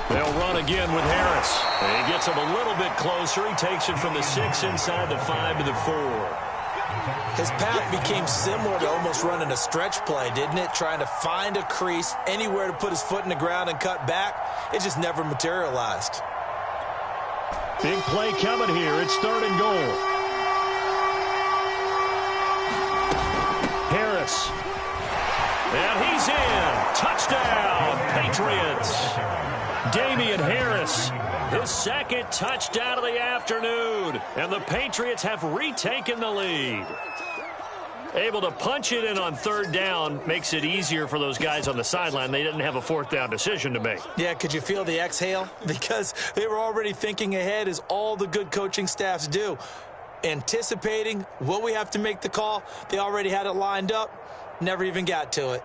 They'll run again with Harris. He gets him a little bit closer. He takes it from the 6 inside the 5 to the 4. His path became similar to almost running a stretch play, didn't it? Trying to find a crease, anywhere to put his foot in the ground and cut back. It just never materialized. Big play coming here. It's 3rd and goal. Harris. And he's in. Touchdown, Patriots. Damian Harris, his 2nd touchdown of the afternoon. And the Patriots have retaken the lead. Able to punch it in on 3rd down makes it easier for those guys on the sideline. They didn't have a 4th down decision to make. Yeah, could you feel the exhale? Because they were already thinking ahead, as all the good coaching staffs do. Anticipating, will we have to make the call? They already had it lined up. Never even got to it.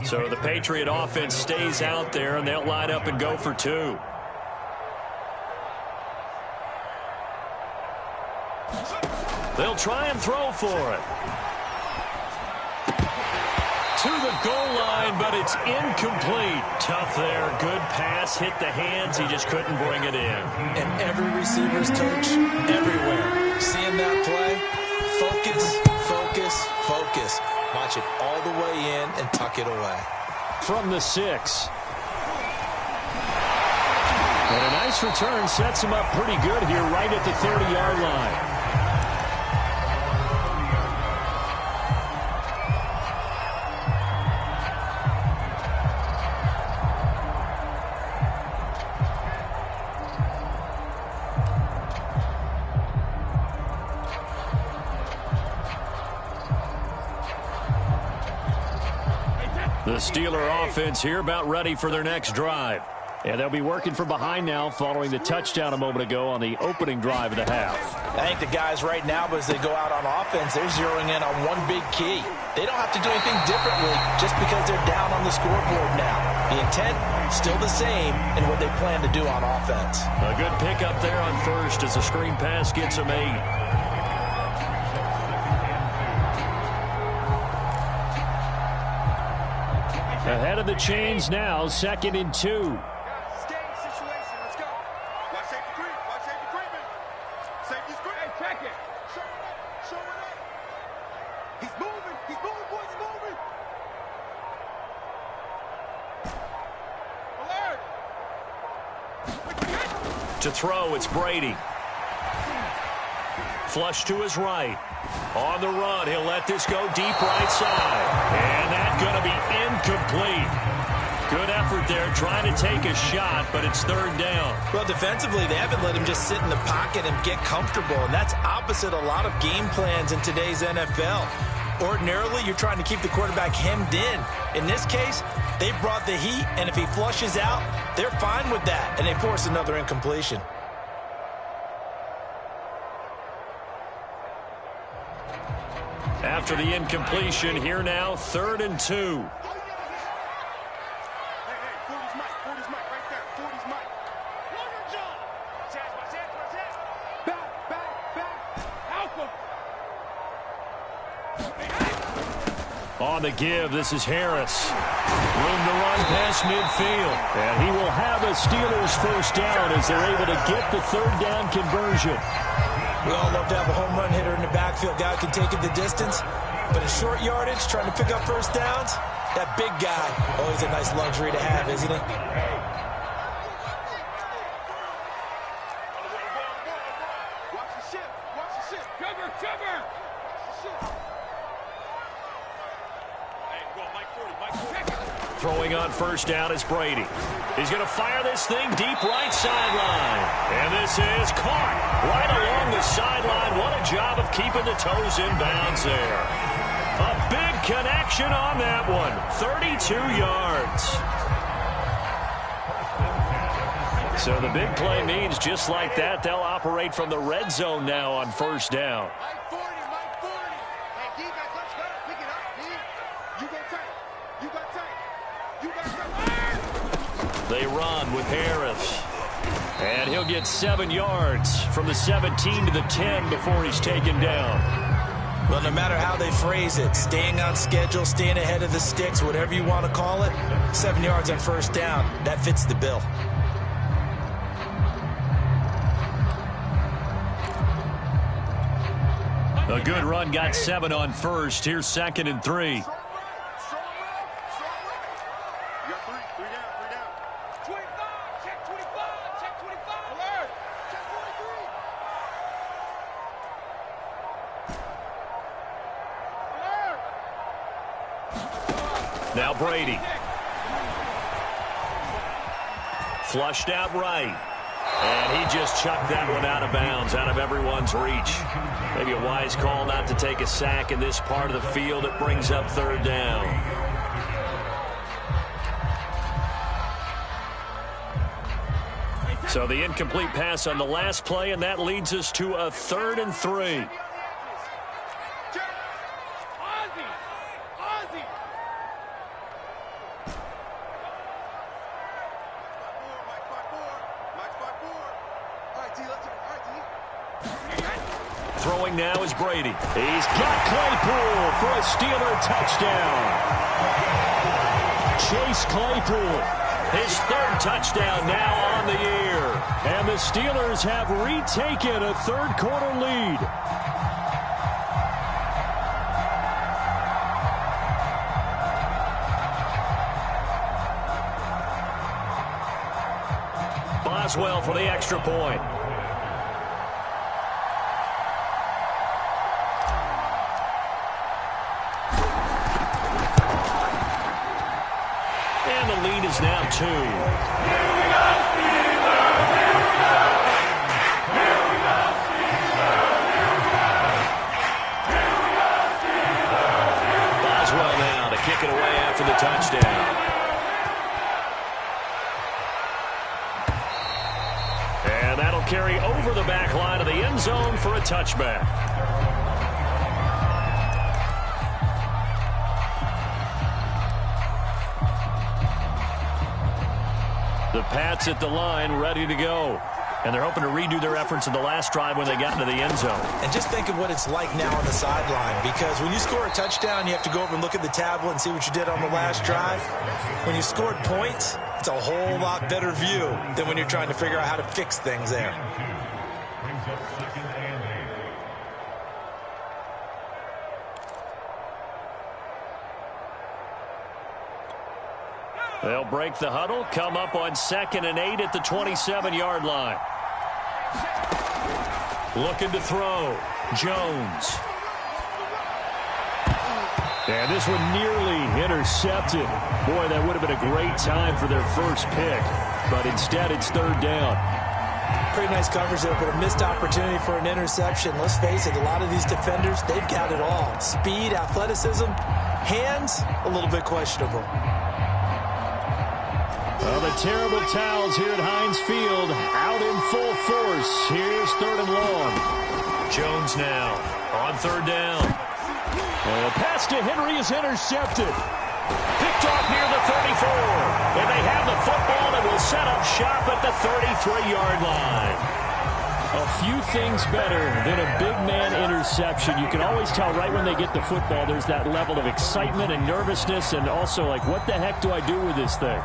So the Patriot offense stays out there, and they'll line up and go for 2. They'll try and throw for it. To the goal line, but it's incomplete. Tough there. Good pass. Hit the hands. He just couldn't bring it in. And every receiver's coach everywhere. Seeing that play, focus, focus, focus. Watch it all the way in and tuck it away. From the 6. And a nice return sets him up pretty good here right at the 30-yard line. The Steeler offense here about ready for their next drive. And they'll be working from behind now following the touchdown a moment ago on the opening drive of the half. I think the guys right now, as they go out on offense, they're zeroing in on one big key. They don't have to do anything differently just because they're down on the scoreboard now. The intent, still the same in what they plan to do on offense. A good pickup there on 1st as the screen pass gets them 8. Ahead of the chains now, 2nd and 2. Game situation. Let's go. Watch safety creep. Watch safety creeping. Safety creep. Hey, check it. Show it up. Show it up. He's moving. He's moving, boys. He's moving. Alert. To throw, it's Brady. Flush to his right. On the run, he'll let this go deep right side. And that's going to be incomplete. Good effort there trying to take a shot, but it's 3rd down. Well, defensively, they haven't let him just sit in the pocket and get comfortable, and that's opposite a lot of game plans in today's NFL. Ordinarily, you're trying to keep the quarterback hemmed in. In this case, they brought the heat, and if he flushes out, they're fine with that, and they force another incompletion. After the incompletion, here now, 3rd and 2. Hey, 40's Mike. 40's Mike right there. 40's Mike. Longer jump. Watch out. Watch out. Watch out. Back. Alpha. On the give, this is Harris. Room to run past midfield. And he will have the Steelers 1st down as they're able to get the 3rd down conversion. We all love to have a home run hitter in the backfield. Guy can take it the distance. But in short yardage, trying to pick up 1st downs, that big guy, always a nice luxury to have, isn't he? Watch the ship. Watch the ship. Cover. Watch the ship. Hey, go Mike 40. Mike 40. Throwing on 1st down is Brady. He's going to fire this thing deep right sideline. And this is caught right along the sideline. What a job of keeping the toes in bounds there. A big connection on that one. 32 yards. So the big play means just like that, they'll operate from the red zone now on 1st down. Mike 40. Mike 40. Hey, D, guys, let's go. Pick it up, D. You go tight. You got tight. You got tight. They run with Harris. And he'll get 7 yards from the 17 to the 10 before he's taken down. Well, no matter how they phrase it, staying on schedule, staying ahead of the sticks, whatever you want to call it, 7 yards on first down, that fits the bill. A good run got 7 on first. Here's 2nd and 3. You got three down. 25, check 25, check 25. Alert, check 43. Alert. Now Brady. Flushed out right. And he just chucked that one out of bounds, out of everyone's reach. Maybe a wise call not to take a sack in this part of the field. It brings up 3rd down. So the incomplete pass on the last play, and that leads us to a 3rd and 3. Throwing now is Brady. He's got Claypool for a Steeler touchdown. Chase Claypool, his 3rd touchdown now on the year. And the Steelers have retaken a 3rd quarter lead. Boswell for the extra point. Is now 2. Boswell now to kick it away after the touchdown. And that'll carry over the back line of the end zone for a touchback. The Pats at the line, ready to go. And they're hoping to redo their efforts in the last drive when they got into the end zone. And just think of what it's like now on the sideline, because when you score a touchdown, you have to go over and look at the tablet and see what you did on the last drive. When you scored points, it's a whole lot better view than when you're trying to figure out how to fix things there. They'll break the huddle, come up on 2nd and 8 at the 27-yard line. Looking to throw. Jones. And this one nearly intercepted. Boy, that would have been a great time for their first pick. But instead, it's 3rd down. Pretty nice coverage there, but a missed opportunity for an interception. Let's face it, a lot of these defenders, they've got it all. Speed, athleticism, hands, a little bit questionable. Well, the terrible towels here at Heinz Field out in full force. Here's 3rd and long. Jones now on 3rd down. And the pass to Henry is intercepted. Picked off near the 34. And they have the football and will set up shop at the 33-yard line. A few things better than a big man interception. You can always tell right when they get the football, there's that level of excitement and nervousness, and also like, what the heck do I do with this thing?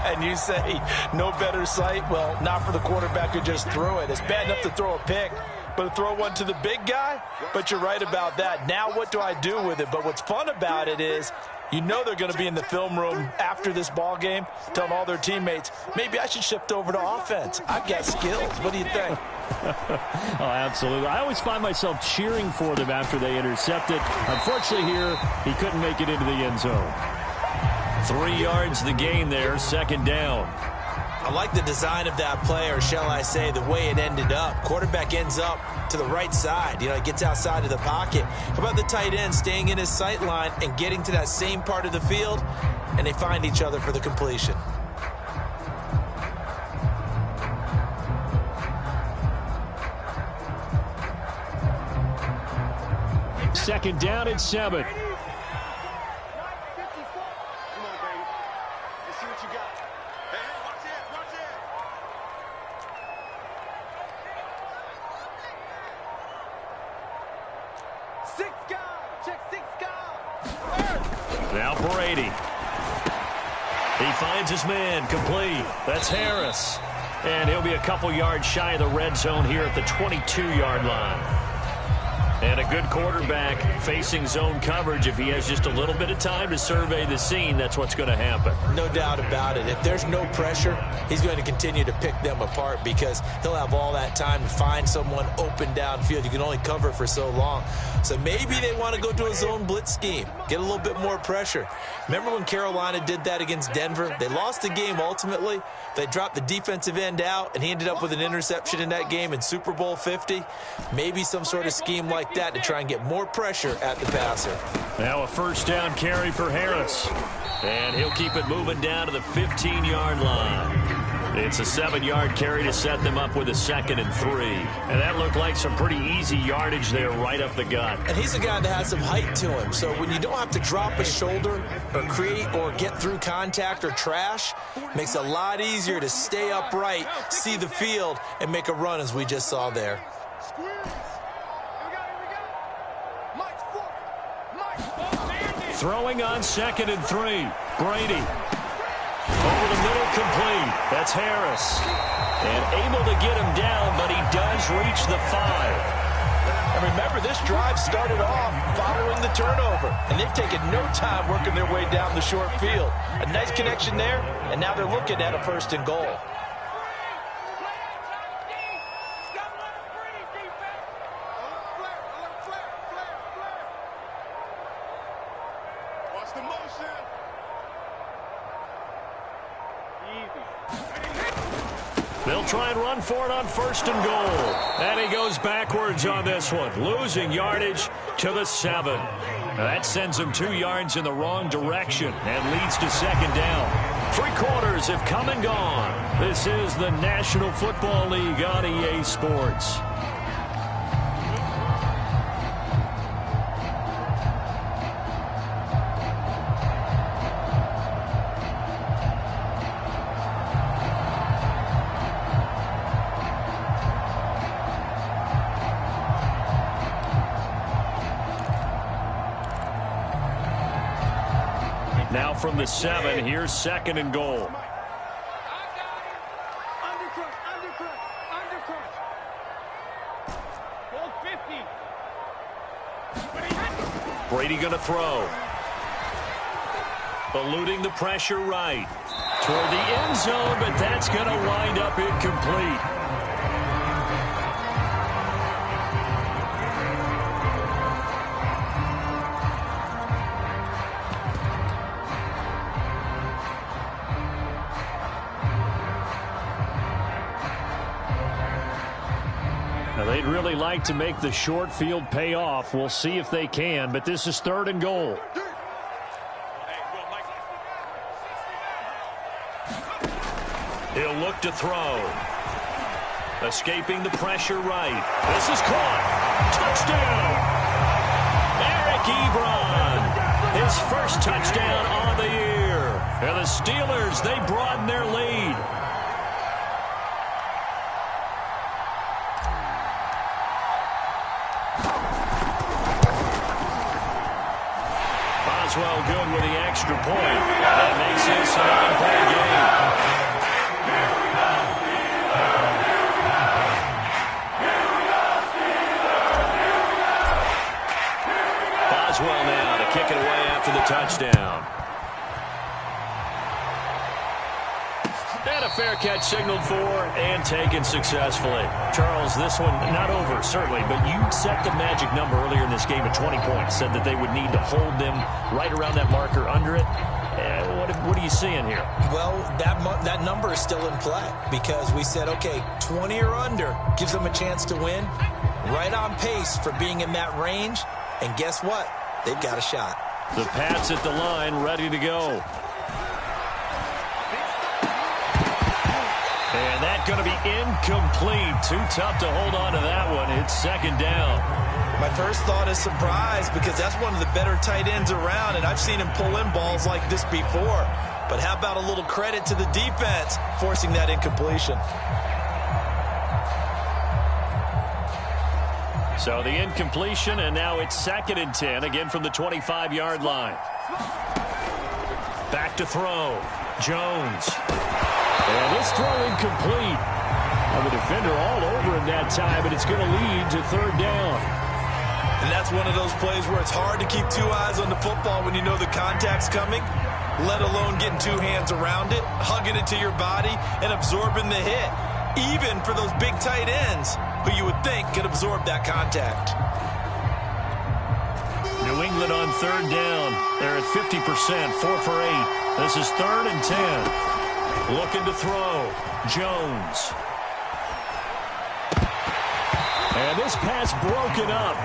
And you say, no better sight? Well, not for the quarterback who just threw it. It's bad enough to throw a pick, but to throw one to the big guy? But you're right about that. Now what do I do with it? But what's fun about it is, you know they're going to be in the film room after this ball game, telling all their teammates, maybe I should shift over to offense. I've got skills. What do you think? Oh, absolutely. I always find myself cheering for them after they intercept it. Unfortunately here, he couldn't make it into the end zone. 3 yards the gain there, 2nd down. I like the design of that play, or shall I say the way it ended up. Quarterback ends up to the right side. You know, he gets outside of the pocket. How about the tight end staying in his sight line and getting to that same part of the field, and they find each other for the completion. Second down and 7. Now Brady. He finds his man, complete. That's Harris. And he'll be a couple yards shy of the red zone here at the 22-yard line. And a good quarterback facing zone coverage. If he has just a little bit of time to survey the scene, that's what's going to happen. No doubt about it. If there's no pressure, he's going to continue to pick them apart because he'll have all that time to find someone open downfield. You can only cover for so long. So maybe they want to go to a zone blitz scheme, get a little bit more pressure. Remember when Carolina did that against Denver? They lost the game ultimately. They dropped the defensive end out, and he ended up with an interception in that game in Super Bowl 50. Maybe some sort of scheme like that to try and get more pressure at the passer. Now a first down carry for Harris. And he'll keep it moving down to the 15-yard line. It's a 7-yard carry to set them up with a 2nd and 3. And that looked like some pretty easy yardage there right up the gut. And he's a guy that has some height to him. So when you don't have to drop a shoulder or create or get through contact or trash, makes it a lot easier to stay upright, see the field, and make a run as we just saw there. Throwing on 2nd and 3. Brady. Over the middle, complete. That's Harris. And able to get him down, but he does reach the 5. And remember, this drive started off following the turnover. And they've taken no time working their way down the short field. A nice connection there, and now they're looking at a 1st and goal. They'll try and run for it on 1st and goal. And he goes backwards on this one, losing yardage to the 7. That sends him 2 yards in the wrong direction and leads to 2nd down. 3 quarters have come and gone. This is the National Football League on EA Sports. Now from the 7, here's 2nd and goal. Brady going to throw. Eluding the pressure right. Toward the end zone, but that's going to wind up incomplete. They'd really like to make the short field pay off. We'll see if they can, but this is 3rd and goal. He'll look to throw. Escaping the pressure right. This is caught. Touchdown! Eric Ebron. His first touchdown on the year. And the Steelers, they broaden their lead. Well, good with the extra point. That makes this a 9-point game. Boswell now to kick it away after the touchdown. And a fair catch signaled for and taken successfully. Charles, this one not over, certainly, but you set the magic number earlier in this game at 20 points. Said that they would need to hold them right around that marker under it. What are you seeing here? Well, that number is still in play because we said, okay, 20 or under gives them a chance to win. Right on pace for being in that range. And guess what? They've got a shot. The Pats at the line, ready to go. And that's going to be incomplete. Too tough to hold on to that one. It's 2nd down. My first thought is surprise because that's one of the better tight ends around, and I've seen him pull in balls like this before. But how about a little credit to the defense forcing that incompletion? So the incompletion, and now it's 2nd and 10, again from the 25-yard line. Back to throw. Jones. And this throw incomplete. The defender all over him that time, but it's going to lead to third down. And that's one of those plays where it's hard to keep two eyes on the football when you know the contact's coming, let alone getting two hands around it, hugging it to your body, and absorbing the hit, even for those big tight ends who you would think could absorb that contact. New England on third down. They're at 50%, 4 for 8. This is 3rd and 10. Looking to throw. Jones. And this pass broken up.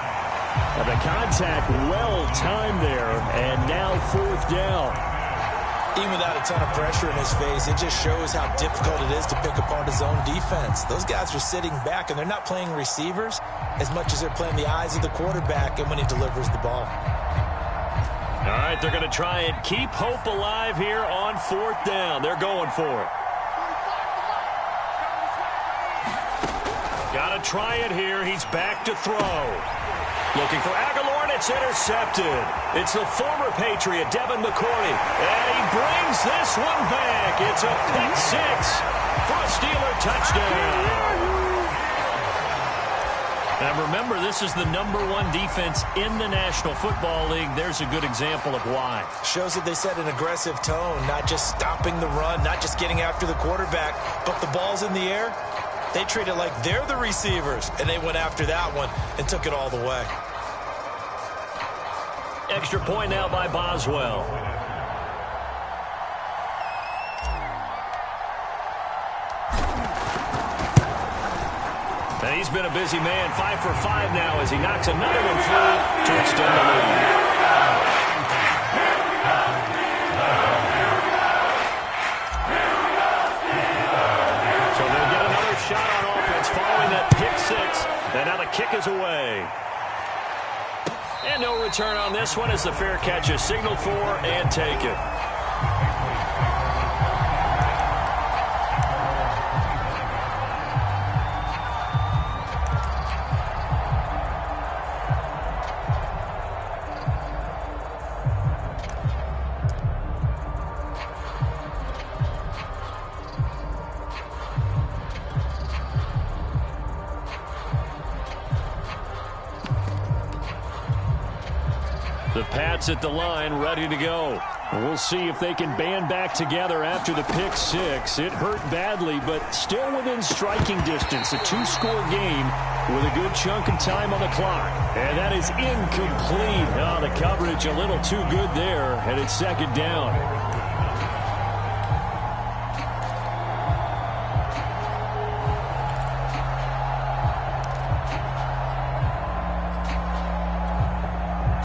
And the contact well-timed there, and now 4th down. Even without a ton of pressure in his face, it just shows how difficult it is to pick apart his own defense. Those guys are sitting back, and they're not playing receivers as much as they're playing the eyes of the quarterback and when he delivers the ball. All right, they're going to try and keep hope alive here on 4th down. They're going for it. Got to try it here. He's back to throw. Looking for Aguilar, and it's intercepted. It's the former Patriot, Devin McCourty. And he brings this one back. It's a pick 6 for a Steeler touchdown. And remember, this is the #1 defense in the National Football League. There's a good example of why. Shows that they set an aggressive tone, not just stopping the run, not just getting after the quarterback, but the ball's in the air. They treat it like they're the receivers, and they went after that one and took it all the way. Extra point now by Boswell. And he's been a busy man, 5 for 5 now as he knocks another one through to extend the lead. So they'll get another shot on offense following that pick 6. And now the kick is away. And no return on this one as the fair catch is signaled for and taken. The Pats at the line, ready to go. We'll see if they can band back together after the pick 6. It hurt badly, but still within striking distance. A 2-score game with a good chunk of time on the clock. And that is incomplete. Oh, the coverage a little too good there, and it's 2nd down.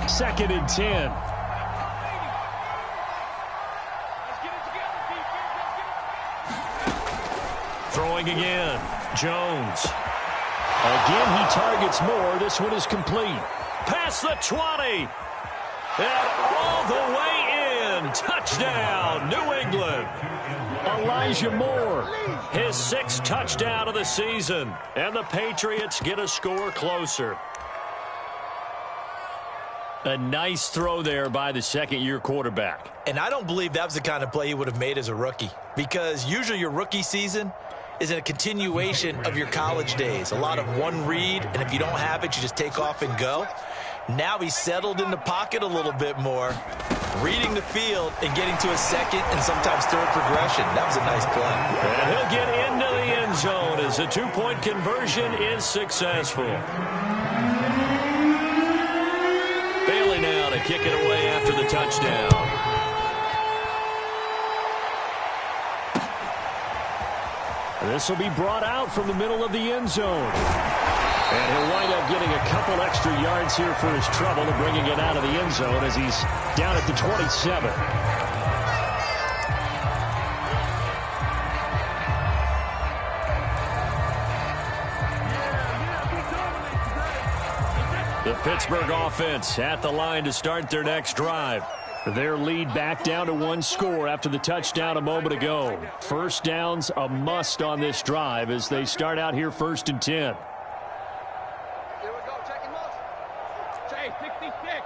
Second and 10. Throwing again. Jones. Again, he targets more. This one is complete. Past the 20. And all the way in. Touchdown, New England. Elijah Moore. His 6th touchdown of the season. And the Patriots get a score closer. A nice throw there by the second-year quarterback. And I don't believe that was the kind of play he would have made as a rookie, because usually your rookie season is in a continuation of your college days. A lot of one read, and if you don't have it, you just take off and go. Now he's settled in the pocket a little bit more, reading the field and getting to a second and sometimes third progression. That was a nice play. And he'll get into the end zone as a 2-point conversion is successful. Bailey now to kick it away after the touchdown. This will be brought out from the middle of the end zone. And he'll wind up getting a couple extra yards here for his trouble and bringing it out of the end zone as he's down at the 27. The Pittsburgh offense at the line to start their next drive. Their lead back down to 1 score after the touchdown a moment ago. First down's a must on this drive as they start out here 1st and 10. Here we go, checking motion. Chase, 66.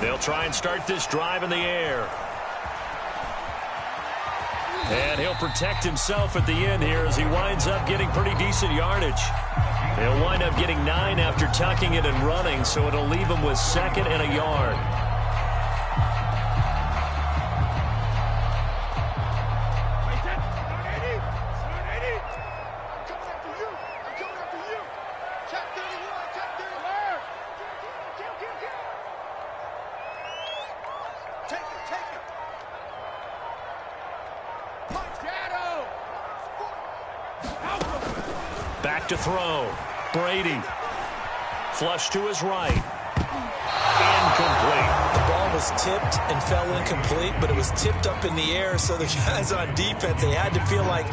They'll try and start this drive in the air. And he'll protect himself at the end here as he winds up getting pretty decent yardage. He'll wind up getting 9 after tucking it and running, so it'll leave him with 2nd and a yard. Back to throw. Brady. Flush to his right. Incomplete. The ball was tipped and fell incomplete, but it was tipped up in the air, so the guys on defense, they had to feel like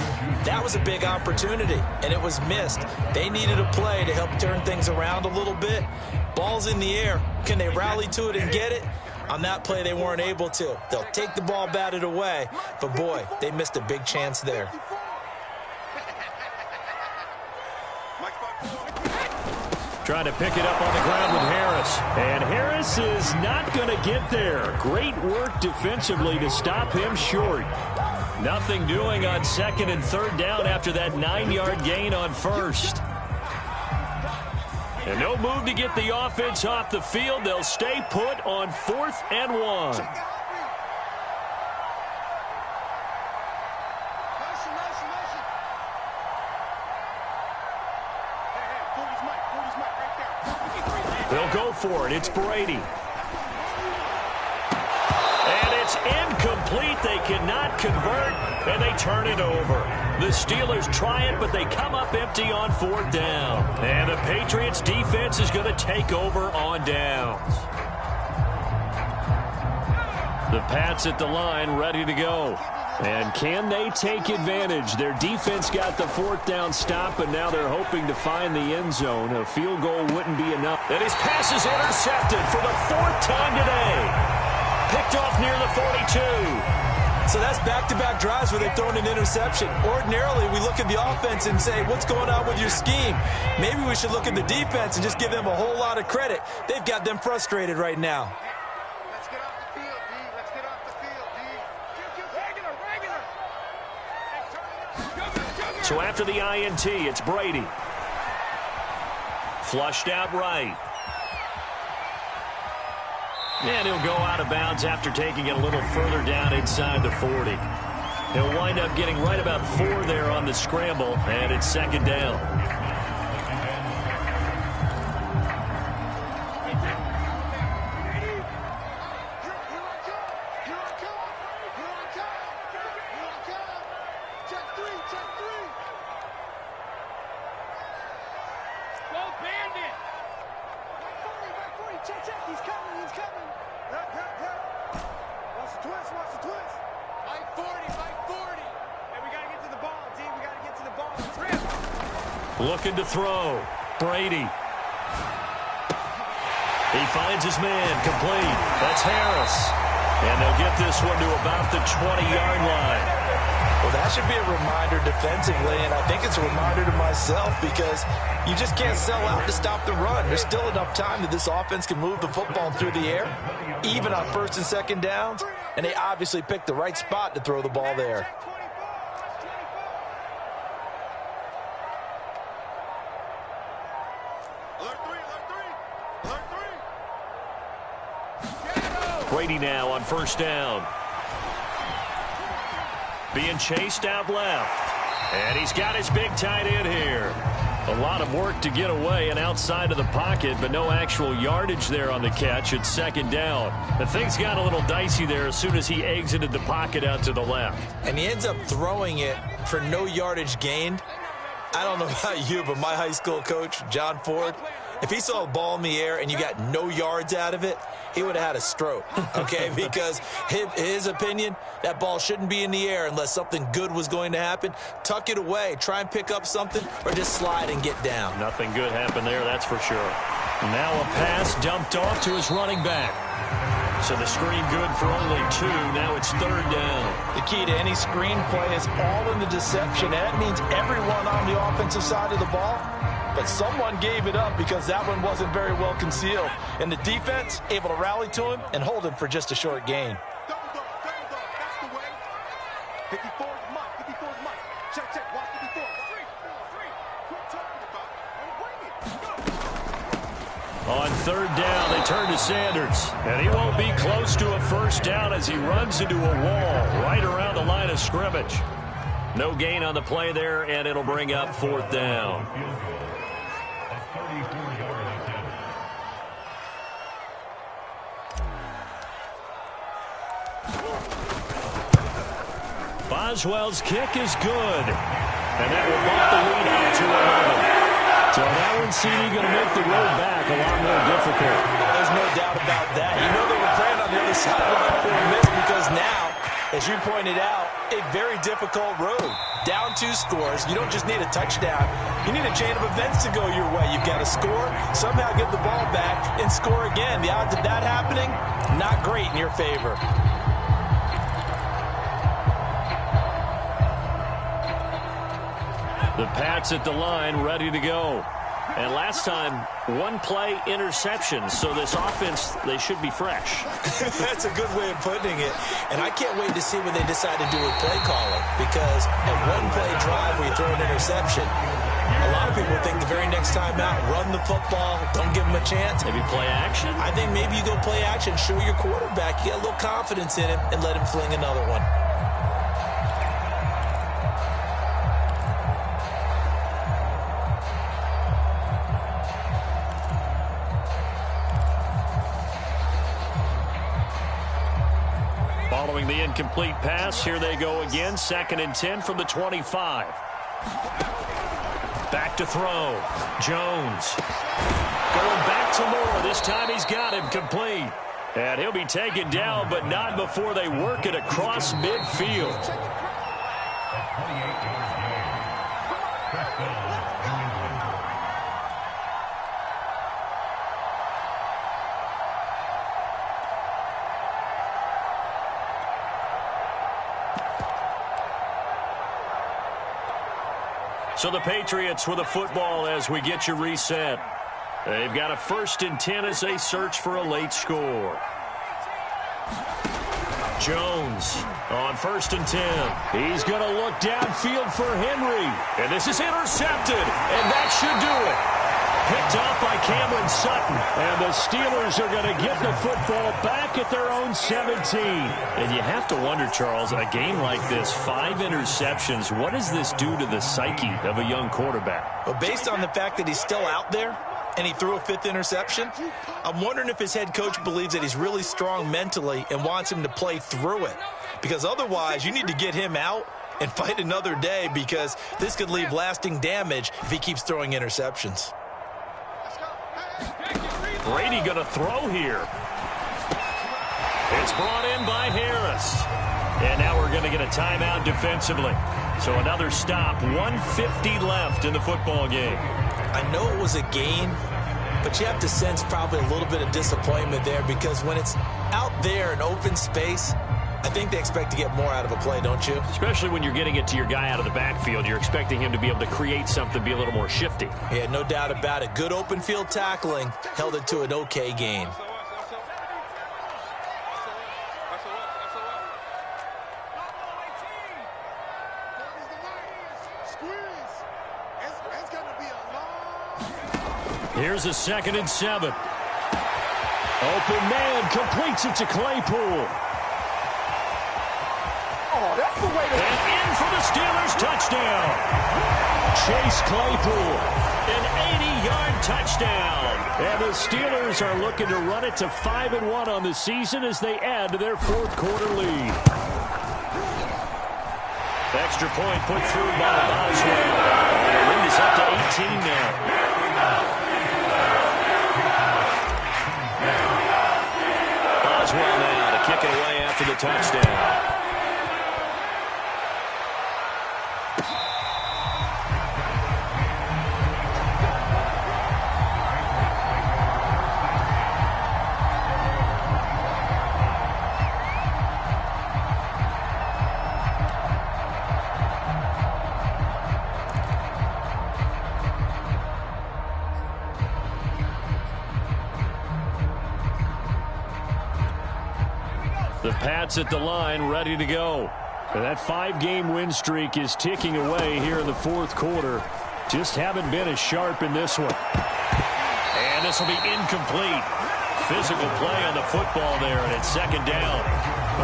that was a big opportunity, and it was missed. They needed a play to help turn things around a little bit. Ball's in the air. Can they rally to it and get it? On that play, they weren't able to. They'll take the ball batted away, but boy, they missed a big chance there. Trying to pick it up on the ground with Harris. And Harris is not going to get there. Great work defensively to stop him short. Nothing doing on 2nd and 3rd down after that 9-yard gain on 1st. And no move to get the offense off the field. They'll stay put on 4th and 1. They'll go for it. It's Brady. And it's incomplete. They cannot convert, and they turn it over. The Steelers try it, but they come up empty on 4th down. And the Patriots defense is going to take over on downs. The Pats at the line ready to go. And can they take advantage? Their defense got the 4th down stop, and now they're hoping to find the end zone. A field goal wouldn't be enough. And his pass is intercepted for the 4th time today. Picked off near the 42. So that's back-to-back drives where they've thrown an interception. Ordinarily, we look at the offense and say, what's going on with your scheme? Maybe we should look at the defense and just give them a whole lot of credit. They've got them frustrated right now. Let's get off the field, D. Let's get off the field, D. Regular. So after the INT, it's Brady. Flushed out right. And he'll go out of bounds after taking it a little further down inside the 40. He'll wind up getting right about 4 there on the scramble, and it's 2nd down. Looking to throw. Brady. He finds his man. Complete. That's Harris. And they'll get this one to about the 20-yard line. Well, that should be a reminder defensively, and I think it's a reminder to myself because you just can't sell out to stop the run. There's still enough time that this offense can move the football through the air, even on 1st and 2nd downs, and they obviously picked the right spot to throw the ball there. Brady now on 1st down. Being chased out left. And he's got his big tight end here. A lot of work to get away and outside of the pocket, but no actual yardage there on the catch. It's 2nd down. The things got a little dicey there as soon as he exited the pocket out to the left. And he ends up throwing it for no yardage gained. I don't know about you, but my high school coach, John Ford, if he saw a ball in the air and you got no yards out of it, he would have had a stroke, okay? Because his opinion, that ball shouldn't be in the air unless something good was going to happen. Tuck it away, try and pick up something, or just slide and get down. Nothing good happened there, that's for sure. Now a pass dumped off to his running back. So the screen good for only 2. Now it's 3rd down. The key to any screen play is all in the deception. That means everyone on the offensive side of the ball. But someone gave it up because that one wasn't very well concealed. And the defense able to rally to him and hold him for just a short gain. Double dog, that's the way. 54 is Mike, 54 is Mike. Check, check, watch 54. 3, 4, 3. Quit talking about it and bring it. Go. On 3rd down, they turn to Sanders. And he won't be close to a 1st down as he runs into a wall right around the line of scrimmage. No gain on the play there, and it'll bring up 4th down. Boswell's kick is good. And that will bump the lead out to 11. So that one's CD going to make the road back a lot more difficult. There's no doubt about that. You know they were playing on the other sideline for a miss because now, as you pointed out, a very difficult road. Down 2 scores. You don't just need a touchdown. You need a chain of events to go your way. You've got to score, somehow get the ball back, and score again. The odds of that happening, not great in your favor. The Pats at the line, ready to go. And last time, 1-play interception. So this offense, they should be fresh. That's a good way of putting it. And I can't wait to see what they decide to do with play calling. Because a 1-play drive where you throw an interception, a lot of people think the very next time out, run the football, don't give them a chance. Maybe play action? I think maybe you go play action, show your quarterback, you got a little confidence in him, and let him fling another one. Following the incomplete pass, here they go again. 2nd and 10 from the 25. Back to throw. Jones. Going back to Moore. This time he's got him complete. And he'll be taken down, but not before they work it across midfield. So the Patriots with a football as we get you reset. They've got a 1st and 10 as they search for a late score. Jones on 1st and 10. He's going to look downfield for Henry. And this is intercepted. And that should do it. Picked off by Cameron Sutton. And the Steelers are going to get the football back at their own 17. And you have to wonder, Charles, a game like this, 5 interceptions, what does this do to the psyche of a young quarterback? Well, based on the fact that he's still out there and he threw a 5th interception, I'm wondering if his head coach believes that he's really strong mentally and wants him to play through it. Because otherwise, you need to get him out and fight another day because this could leave lasting damage if he keeps throwing interceptions. Brady going to throw here. It's brought in by Harris. And now we're going to get a timeout defensively. So another stop, 1:50 left in the football game. I know it was a gain, but you have to sense probably a little bit of disappointment there because when it's out there in open space, I think they expect to get more out of a play, don't you? Especially when you're getting it to your guy out of the backfield. You're expecting him to be able to create something, be a little more shifty. Yeah, no doubt about it. Good open field tackling held it to an okay gain. Here's a 2nd and 7. Open man completes it to Claypool. Oh, that's the way to... And in for the Steelers touchdown. Chase Claypool, an 80-yard touchdown. And the Steelers are looking to run it to 5-1 on the season as they add to their 4th quarter lead. Extra point put through by Boswell. The lead is up to 18 now. Boswell now to kick it away after the touchdown. The Pats at the line, ready to go. And that 5-game win streak is ticking away here in the fourth quarter. Just haven't been as sharp in this one. And this will be incomplete. Physical play on the football there, and it's second down.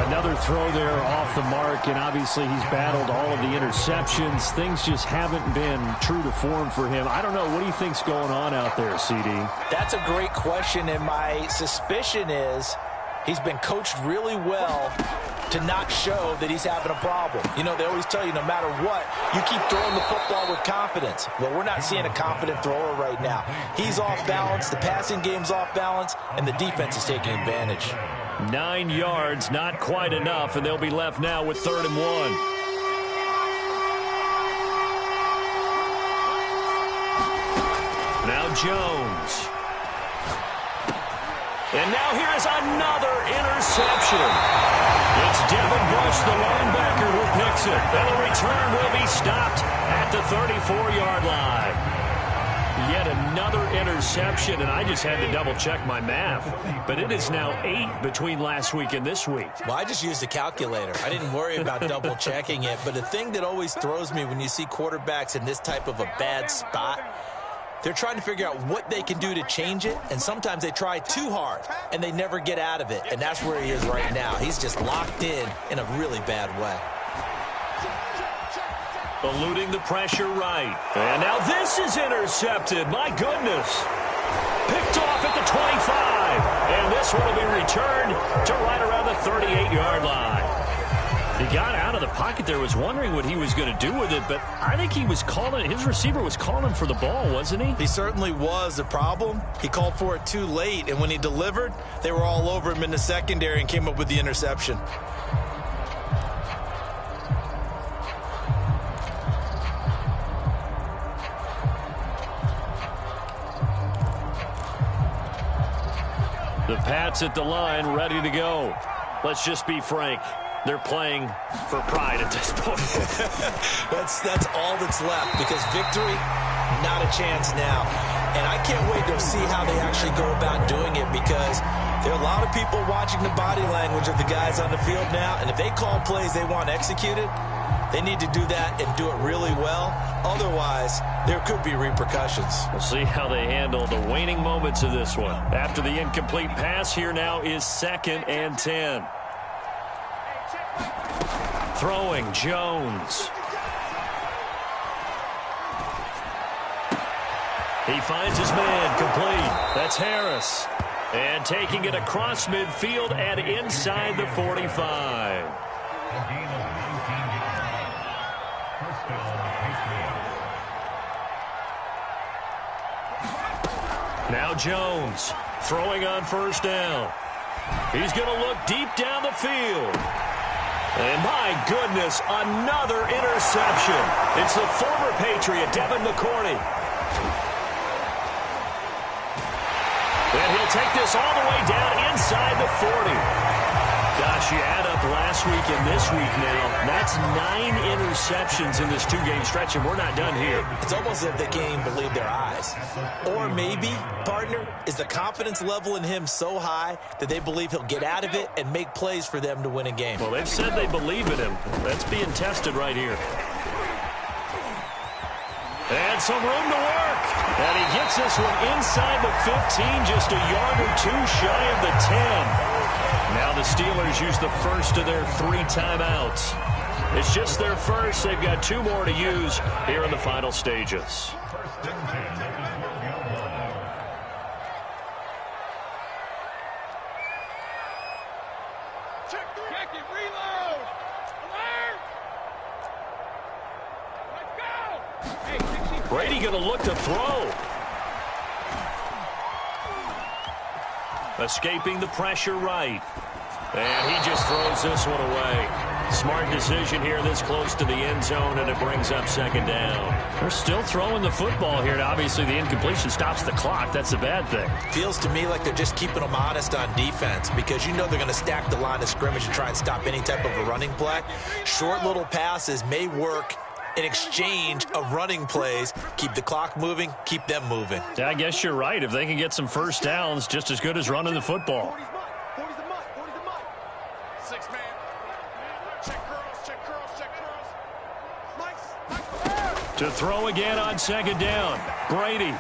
Another throw there off the mark, and obviously he's battled all of the interceptions. Things just haven't been true to form for him. I don't know. What do you think's going on out there, CD? That's a great question, and my suspicion is he's been coached really well to not show that he's having a problem. You know, they always tell you no matter what, you keep throwing the football with confidence. Well, we're not seeing a confident thrower right now. He's off balance, the passing game's off balance, and the defense is taking advantage. 9 yards, not quite enough, and they'll be left now with 3rd and 1. Now Jones. And now here's another interception. It's Devin Bush, the linebacker, who picks it. And the return will be stopped at the 34-yard line. Yet another interception, and I just had to double-check my math. But it is now 8 between last week and this week. Well, I just used a calculator. I didn't worry about double-checking it. But the thing that always throws me when you see quarterbacks in this type of a bad spot, they're trying to figure out what they can do to change it, and sometimes they try too hard, and they never get out of it, and that's where he is right now. He's just locked in a really bad way. Eluding the pressure right. And now this is intercepted. My goodness. Picked off at the 25. And this one will be returned to right around the 38-yard line. He got out of the pocket there, was wondering what he was going to do with it, but I think he was calling, his receiver was calling for the ball, wasn't he? He certainly was. The problem, he called for it too late, and when he delivered, they were all over him in the secondary and came up with the interception. The Pats at the line, ready to go. Let's just be frank. They're playing for pride at this point. That's all that's left, because victory, not a chance now. And I can't wait to see how they actually go about doing it, because there are a lot of people watching the body language of the guys on the field now, and if they call plays they want executed, they need to do that and do it really well. Otherwise, there could be repercussions. We'll see how they handle the waning moments of this one. After the incomplete pass, here now is 2nd and 10. Throwing, Jones. He finds his man, complete. That's Harris. And taking it across midfield and inside the 45. Now Jones throwing on 1st down. He's going to look deep down the field. And my goodness, another interception. It's the former Patriot, Devin McCourty. And he'll take this all the way down inside the 40. Gosh, you add up last week and this week now. That's 9 interceptions in this 2-game stretch, and we're not done here. It's almost as if they can't even believe their eyes. Or maybe, partner, is the confidence level in him so high that they believe he'll get out of it and make plays for them to win a game. Well, they've said they believe in him. That's being tested right here. And some room to work. And he gets this one inside the 15, just a yard or 2 shy of the 10. Now the Steelers use the first of their 3 timeouts. It's just their first. They've got 2 more to use here in the final stages. Check it, reload. Alert. Let's go. Brady going to look to throw. Escaping the pressure right. And he just throws this one away. Smart decision here this close to the end zone, and it brings up 2nd down. They're still throwing the football here, and obviously the incompletion stops the clock. That's the bad thing. Feels to me like they're just keeping them honest on defense, because you know they're going to stack the line of scrimmage and try and stop any type of a running play. Short little passes may work in exchange of running plays. Keep the clock moving, keep them moving. Yeah, I guess you're right. If they can get some first downs, just as good as running the football. 40's a mutt. 40's a mutt. 6 To throw again on second down. Brady.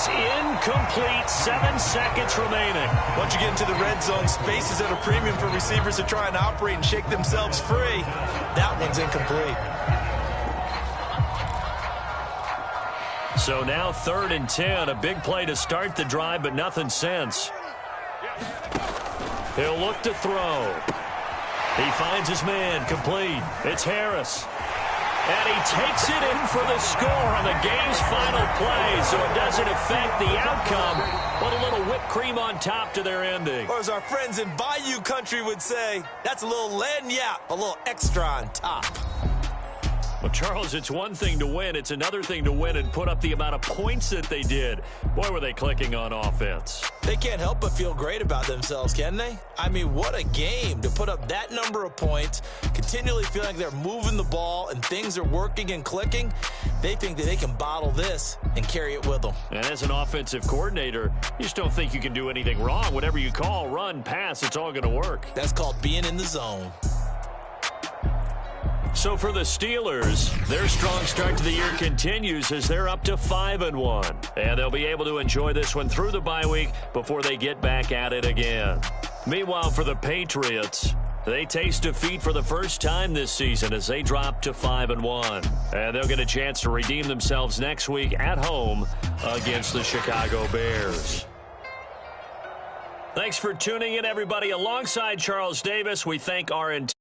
Incomplete. 7 seconds remaining. Once you get into the red zone, space is at a premium for receivers to try and operate and shake themselves free. That one's incomplete. So now 3rd and 10. A big play to start the drive, but nothing since. He'll look to throw. He finds his man. Complete. It's Harris. And he takes it in for the score on the game's final play, so it doesn't affect the outcome, but a little whipped cream on top to their ending. Or as our friends in Bayou Country would say, that's a little lagniappe, a little extra on top. Well, Charles, it's one thing to win. It's another thing to win and put up the amount of points that they did. Boy, were they clicking on offense. They can't help but feel great about themselves, can they? I mean, what a game to put up that number of points, continually feel like they're moving the ball and things are working and clicking. They think that they can bottle this and carry it with them. And as an offensive coordinator, you just don't think you can do anything wrong. Whatever you call, run, pass, it's all going to work. That's called being in the zone. So for the Steelers, their strong start to the year continues as they're up to 5-1. And they'll be able to enjoy this one through the bye week before they get back at it again. Meanwhile, for the Patriots, they taste defeat for the first time this season as they drop to 5-1. And they'll get a chance to redeem themselves next week at home against the Chicago Bears. Thanks for tuning in, everybody. Alongside Charles Davis, we thank our entire